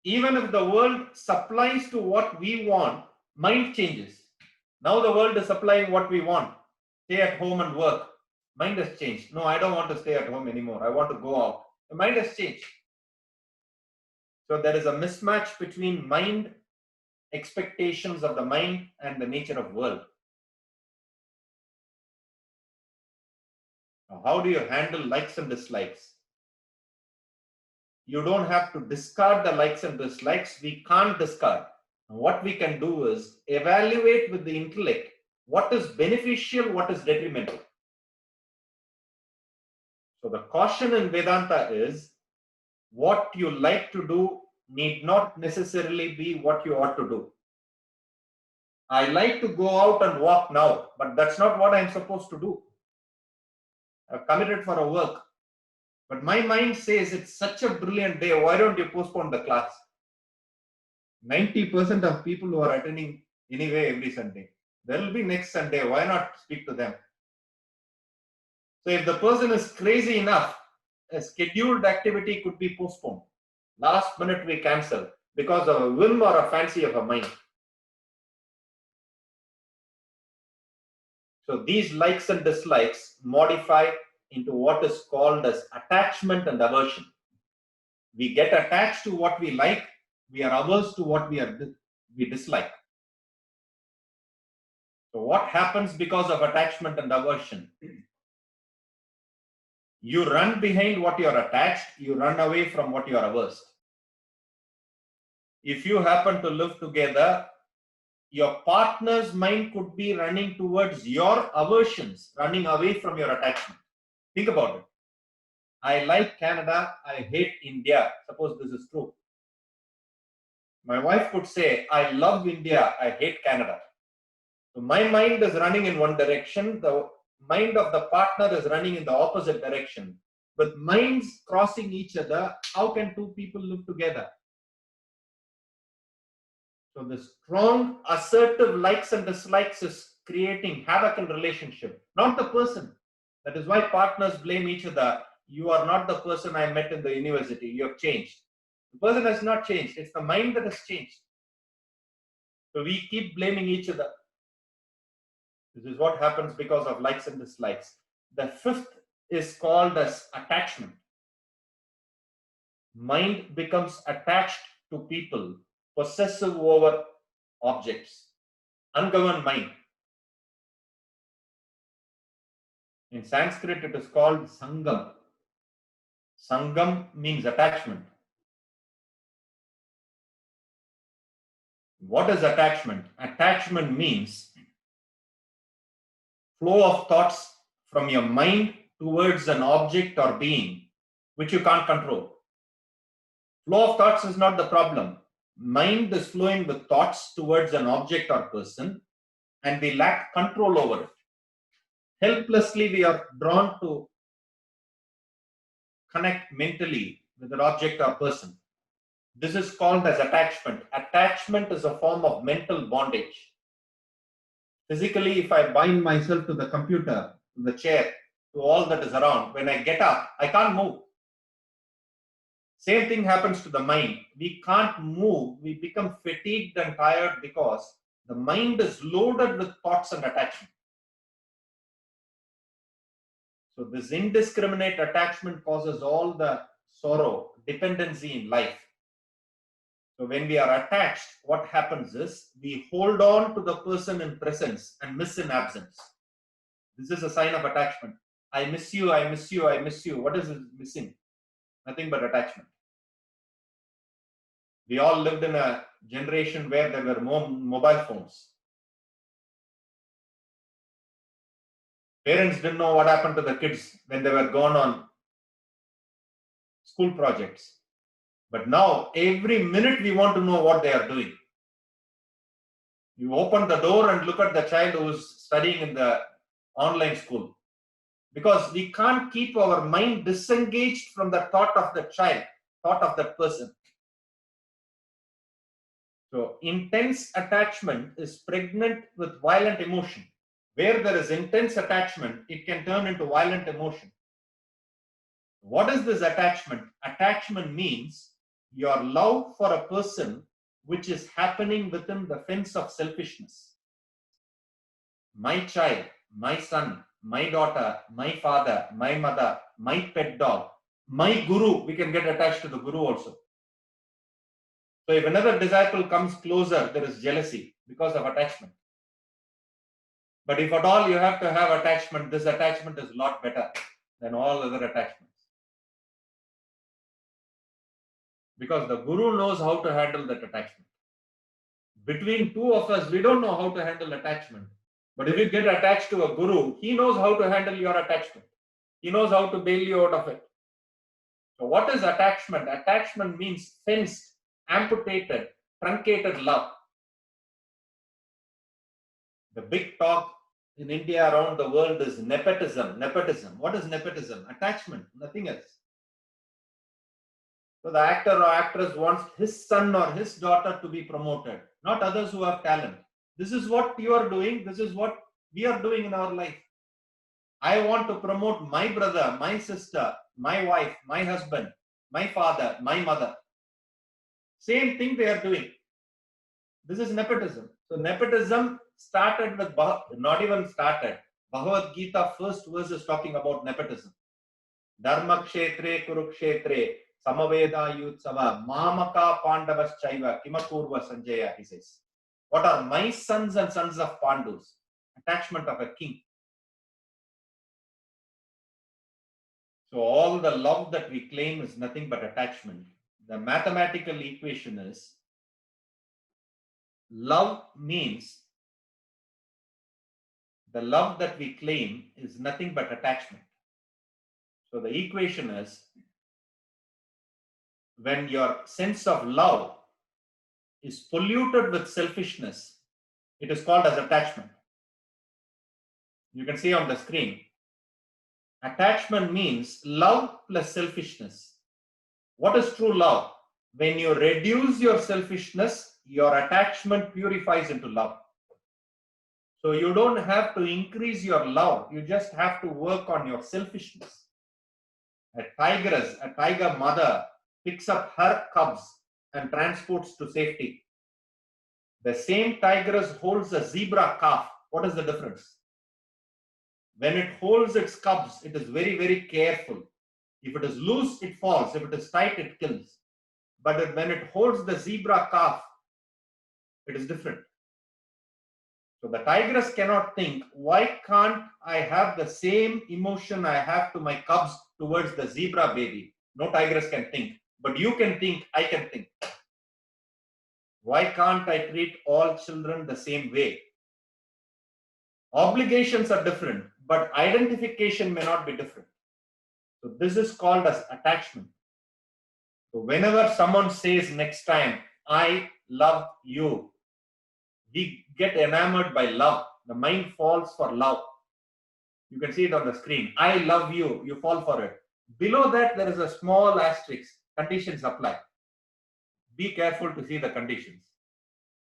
Speaker 1: Even if the world supplies to what we want, mind changes. Now the world is supplying what we want. Stay at home and work. Mind has changed. No, I don't want to stay at home anymore. I want to go out. The mind has changed. So there is a mismatch between mind, expectations of the mind, and the nature of world. Now, how do you handle likes and dislikes? You don't have to discard the likes and dislikes. We can't discard. What we can do is evaluate with the intellect what is beneficial, what is detrimental. So the caution in Vedanta is what you like to do need not necessarily be what you ought to do. I like to go out and walk now, but that's not what I'm supposed to do. I've committed for a work. But my mind says it's such a brilliant day. Why don't you postpone the class? 90% of people who are attending anyway every Sunday. There will be next Sunday. Why not speak to them? So if the person is crazy enough a scheduled activity could be postponed. Last minute we cancel because of a whim or a fancy of a mind. So these likes and dislikes modify into what is called as attachment and aversion. We get attached to what we like, we are averse to what we dislike. So what happens because of attachment and aversion? You run behind what you are attached, you run away from what you are averse. If you happen to live together, your partner's mind could be running towards your aversions, running away from your attachment. Think about it. I like Canada, I hate India. Suppose this is true. My wife could say, I love India, I hate Canada. So my mind is running in one direction, the mind of the partner is running in the opposite direction. With minds crossing each other, how can two people live together? So the strong, assertive likes and dislikes is creating havoc in relationship, not the person. That is why partners blame each other. You are not the person I met in the university. You have changed. The person has not changed. It's the mind that has changed. So we keep blaming each other. This is what happens because of likes and dislikes. The fifth is called as attachment. Mind becomes attached to people, possessive over objects, ungoverned mind. In Sanskrit, it is called Sangam. Sangam means attachment. What is attachment? Attachment means flow of thoughts from your mind towards an object or being which you can't control. Flow of thoughts is not the problem. Mind is flowing with thoughts towards an object or person, and we lack control over it. Helplessly, we are drawn to connect mentally with an object or person. This is called as attachment. Attachment is a form of mental bondage. Physically, if I bind myself to the computer, to the chair, to all that is around, when I get up, I can't move. Same thing happens to the mind. We can't move. We become fatigued and tired because the mind is loaded with thoughts and attachment. So this indiscriminate attachment causes all the sorrow, dependency in life. So when we are attached, what happens is we hold on to the person in presence and miss in absence. This is a sign of attachment. I miss you, I miss you, I miss you. What is it missing? Nothing but attachment. We all lived in a generation where there were more mobile phones. Parents didn't know what happened to the kids when they were gone on school projects. But now, every minute we want to know what they are doing. You open the door and look at the child who is studying in the online school. Because we can't keep our mind disengaged from the thought of the child, thought of that person. So, intense attachment is pregnant with violent emotion. Where there is intense attachment, it can turn into violent emotion. What is this attachment? Attachment means your love for a person which is happening within the fence of selfishness. My child, my son, my daughter, my father, my mother, my pet dog, my guru, we can get attached to the guru also. So if another disciple comes closer, there is jealousy because of attachment. But if at all you have to have attachment, this attachment is a lot better than all other attachments. Because the guru knows how to handle that attachment. Between two of us, we don't know how to handle attachment. But if you get attached to a guru, he knows how to handle your attachment. He knows how to bail you out of it. So what is attachment? Attachment means fenced, amputated, truncated love. The big talk in India, around the world, is nepotism. Nepotism. What is nepotism? Attachment, nothing else. So the actor or actress wants his son or his daughter to be promoted, not others who have talent. This is what you are doing. This is what we are doing in our life. I want to promote my brother, my sister, my wife, my husband, my father, my mother. Same thing they are doing. This is nepotism. So nepotism started with, not even started. Bhagavad Gita first verse is talking about nepotism. Dharma kshetre kurukshetre samaveda yutsava mamaka pandavas chaiva kimakurva sanjaya, he says. What are my sons and sons of Pandus? Attachment of a king. So all the love that we claim is nothing but attachment. The mathematical equation is love means the love that we claim is nothing but attachment. So the equation is when your sense of love is polluted with selfishness, it is called as attachment. You can see on the screen. Attachment means love plus selfishness. What is true love? When you reduce your selfishness, your attachment purifies into love. So you don't have to increase your love. You just have to work on your selfishness. A tiger mother picks up her cubs and transports to safety. The same tigress holds a zebra calf. What is the difference? When it holds its cubs, it is very, very careful. If it is loose, it falls. If it is tight, it kills. But when it holds the zebra calf, it is different. So the tigress cannot think, why can't I have the same emotion I have to my cubs towards the zebra baby? No tigress can think. But you can think, I can think. Why can't I treat all children the same way? Obligations are different, but identification may not be different. So this is called as attachment. So whenever someone says next time, I love you, we get enamored by love. The mind falls for love. You can see it on the screen. I love you. You fall for it. Below that, there is a small asterisk. Conditions apply. Be careful to see the conditions.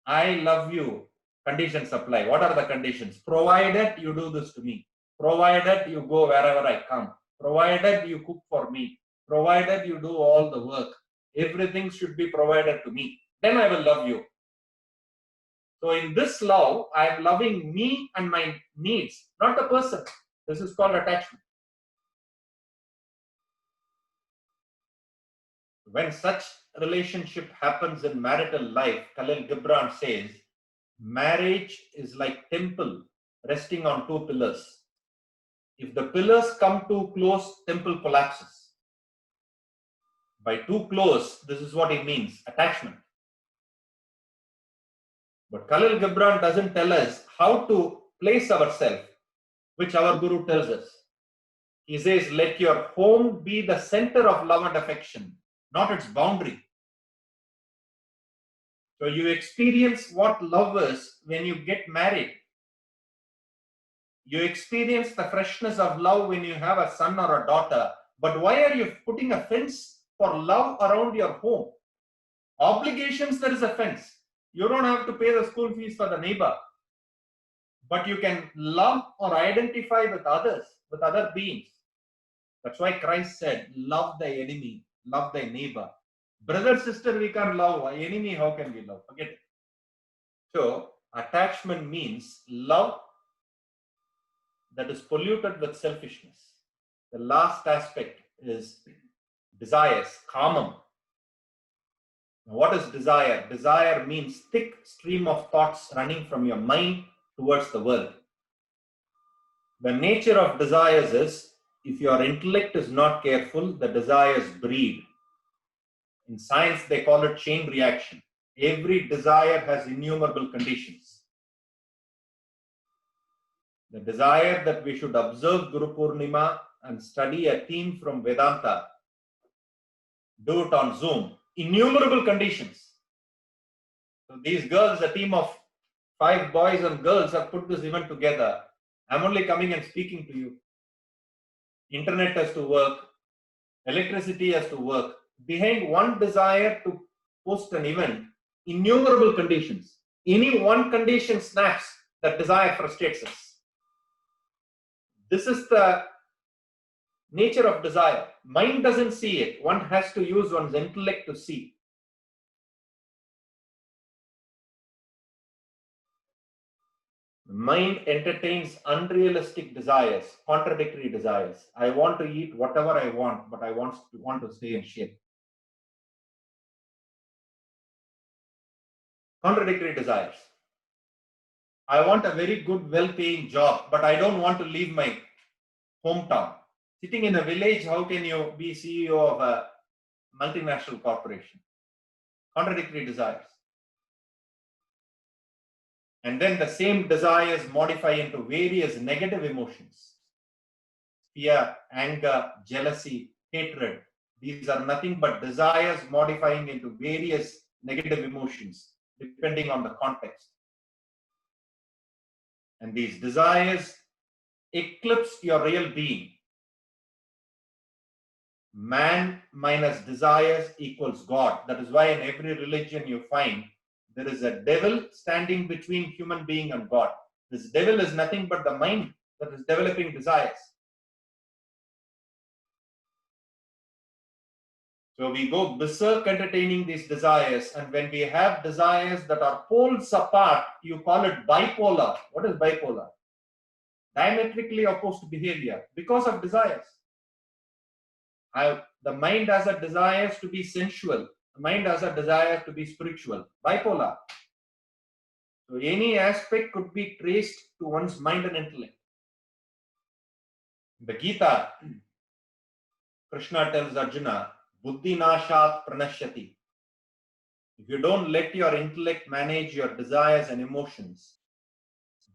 Speaker 1: I love you. Conditions apply. What are the conditions? Provided you do this to me. Provided you go wherever I come. Provided you cook for me. Provided you do all the work. Everything should be provided to me. Then I will love you. So in this love, I am loving me and my needs, not the person. This is called attachment. When such relationship happens in marital life, Khalil Gibran says, marriage is like temple resting on two pillars. If the pillars come too close, temple collapses. By too close, this is what it means, attachment. But Khalil Gibran doesn't tell us how to place ourselves, which our Guru tells us. He says, let your home be the center of love and affection, not its boundary. So you experience what love is when you get married. You experience the freshness of love when you have a son or a daughter. But why are you putting a fence for love around your home? Obligations, there is a fence. You don't have to pay the school fees for the neighbor. But you can love or identify with others, with other beings. That's why Christ said, love thy enemy, love thy neighbor. Brother, sister, we can't love. Enemy, how can we love? Forget it. So, attachment means love that is polluted with selfishness. The last aspect is desires, kamam. Now, what is desire? Desire means thick stream of thoughts running from your mind towards the world. The nature of desires is, if your intellect is not careful, the desires breed. In science, they call it chain reaction. Every desire has innumerable conditions. The desire that we should observe Guru Purnima and study a theme from Vedanta, do it on Zoom. Innumerable conditions. So these girls, a team of 5 boys and girls, have put this event together. I'm only coming and speaking to you. Internet has to work. Electricity has to work. Behind one desire to post an event, innumerable conditions. Any one condition snaps, that desire frustrates us. This is the Nature of desire. Mind doesn't see it. One has to use one's intellect to see. Mind entertains unrealistic desires, contradictory desires. I want to eat whatever I want, but I want to stay in shape. Contradictory desires. I want a very good, well-paying job, but I don't want to leave my hometown. Sitting in a village, how can you be CEO of a multinational corporation? Contradictory desires. And then the same desires modify into various negative emotions. Fear, anger, jealousy, hatred. These are nothing but desires modifying into various negative emotions, depending on the context. And these desires eclipse your real being. Man minus desires equals God. That is why in every religion you find there is a devil standing between human being and God. This devil is nothing but the mind that is developing desires. So we go berserk entertaining these desires, and when we have desires that are poles apart, you call it bipolar. What is bipolar? Diametrically opposed behavior because of desires. The mind has a desire to be sensual. The mind has a desire to be spiritual. Bipolar. So any aspect could be traced to one's mind and intellect. In the Gita, Krishna tells Arjuna, Buddhi nashat pranashyati. If you don't let your intellect manage your desires and emotions,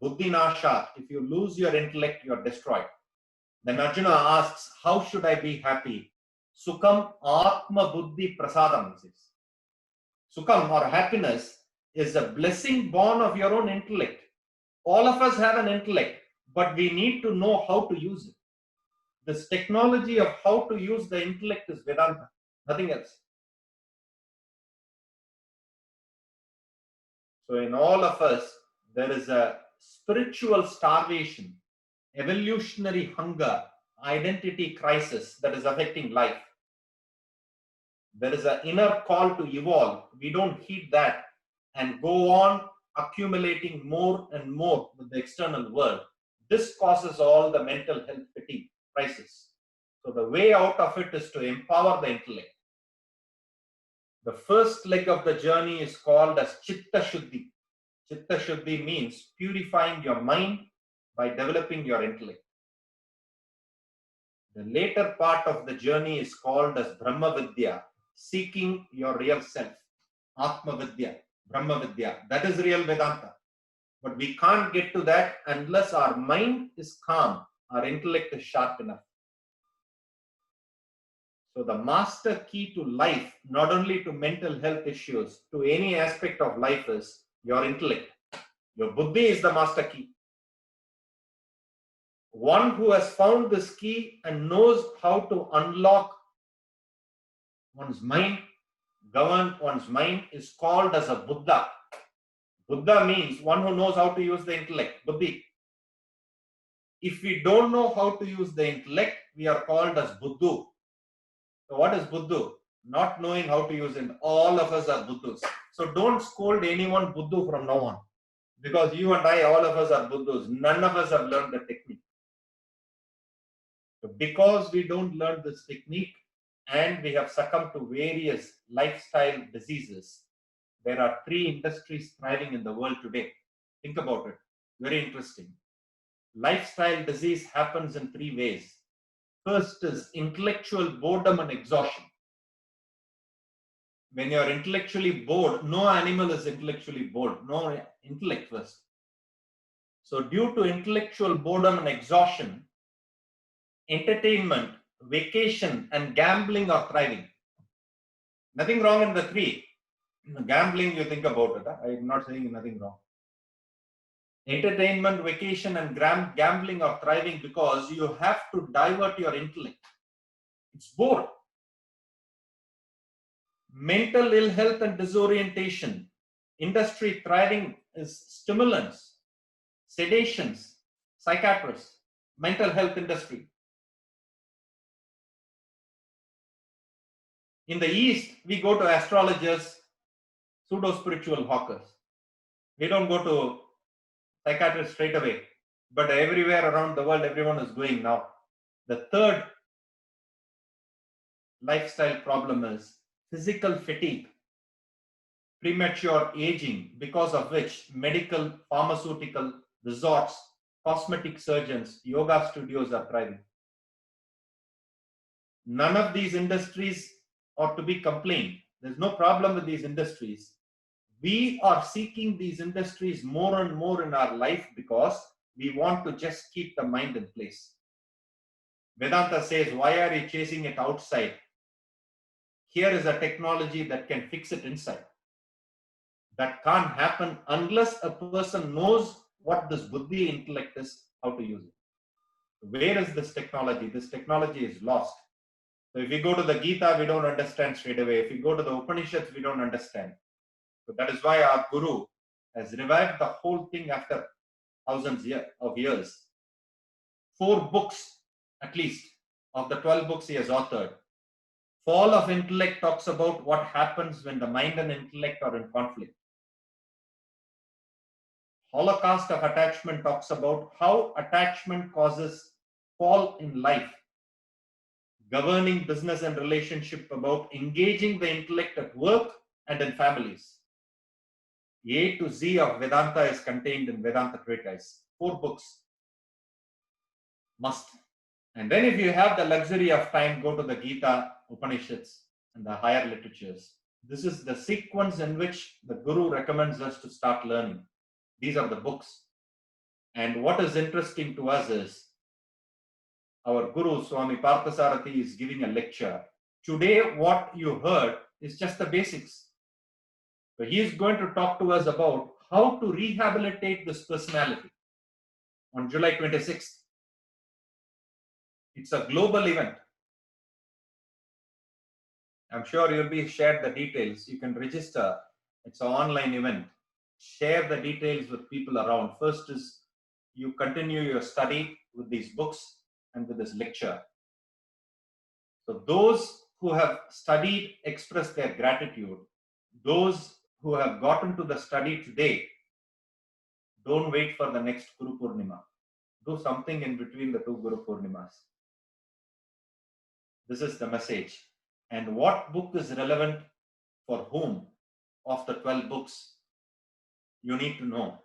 Speaker 1: Buddhi nashat, if you lose your intellect, you are destroyed. Then Arjuna asks, how should I be happy? Sukham atma buddhi prasadam. Sukham or happiness is a blessing born of your own intellect. All of us have an intellect, but we need to know how to use it. This technology of how to use the intellect is Vedanta, nothing else. So in all of us, there is a spiritual starvation, evolutionary hunger, identity crisis that is affecting life. There is an inner call to evolve. We don't heed that and go on accumulating more and more with the external world. This causes all the mental health fatigue crisis. So the way out of it is to empower the intellect. The first leg of the journey is called as Chitta Shuddhi. Chitta Shuddhi means purifying your mind by developing your intellect. The later part of the journey is called as Brahma Vidya, seeking your real self. Atma Vidya, Brahma Vidya. That is real Vedanta. But we can't get to that unless our mind is calm, our intellect is sharp enough. So the master key to life, not only to mental health issues, to any aspect of life is your intellect. Your buddhi is the master key. One who has found this key and knows how to unlock one's mind, govern one's mind, is called as a Buddha. Buddha means one who knows how to use the intellect, buddhi. If we don't know how to use the intellect, we are called as Buddhu. So what is Buddhu? Not knowing how to use it. All of us are Buddhus. So don't scold anyone Buddhu from now on. Because you and I, all of us are Buddhus. None of us have learned the technique. So because we don't learn this technique and we have succumbed to various lifestyle diseases, there are 3 industries thriving in the world today. Think about it. Very interesting. Lifestyle disease happens in 3 ways. First is intellectual boredom and exhaustion. When you're intellectually bored, no animal is intellectually bored. No intellect first. So due to intellectual boredom and exhaustion, entertainment, vacation, and gambling are thriving. Nothing wrong in the 3. Gambling, you think about it. I'm not saying nothing wrong. Entertainment, vacation, and gambling are thriving because you have to divert your intellect. It's bored. Mental ill health and disorientation. Industry thriving is stimulants, sedations, psychiatrists, mental health industry. In the East, we go to astrologers, pseudo-spiritual hawkers. We don't go to psychiatrists straight away. But everywhere around the world, everyone is going now. The third lifestyle problem is physical fatigue, premature aging, because of which medical, pharmaceutical, resorts, cosmetic surgeons, yoga studios are thriving. None of these industries ought to be complained. There's no problem with these industries. We are seeking these industries more and more in our life because we want to just keep the mind in place. Vedanta says, why are you chasing it outside? Here is a technology that can fix it inside. That can't happen unless a person knows what this buddhi intellect is, how to use it. Where is this technology? This technology is lost. So if we go to the Gita, we don't understand straight away. If we go to the Upanishads, we don't understand. So that is why our Guru has revived the whole thing after thousands of years. 4 books, at least, of the 12 books he has authored. Fall of Intellect talks about what happens when the mind and intellect are in conflict. Holocaust of Attachment talks about how attachment causes fall in life. Governing Business and Relationship about engaging the intellect at work and in families. A to Z of Vedanta is contained in Vedanta Treatise. 4 books. Must. And then if you have the luxury of time, go to the Gita, Upanishads, and the higher literatures. This is the sequence in which the Guru recommends us to start learning. These are the books. And what is interesting to us is our Guru, Swami Parthasarathi, is giving a lecture. Today, what you heard is just the basics. So he is going to talk to us about how to rehabilitate this personality on July 26th. It's a global event. I'm sure you'll be shared the details. You can register. It's an online event. Share the details with people around. First is you continue your study with these books and with this lecture. So those who have studied express their gratitude. Those who have gotten to the study today, don't wait for the next Guru Purnima. Do something in between the 2 Guru Purnimas. This is the message. And what book is relevant for whom of the 12 books, you need to know.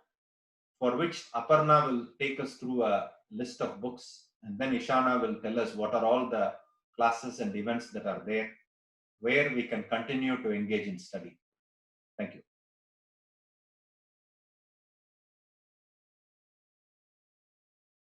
Speaker 1: For which Aparna will take us through a list of books, and then Ishana will tell us what are all the classes and events that are there, where we can continue to engage in study.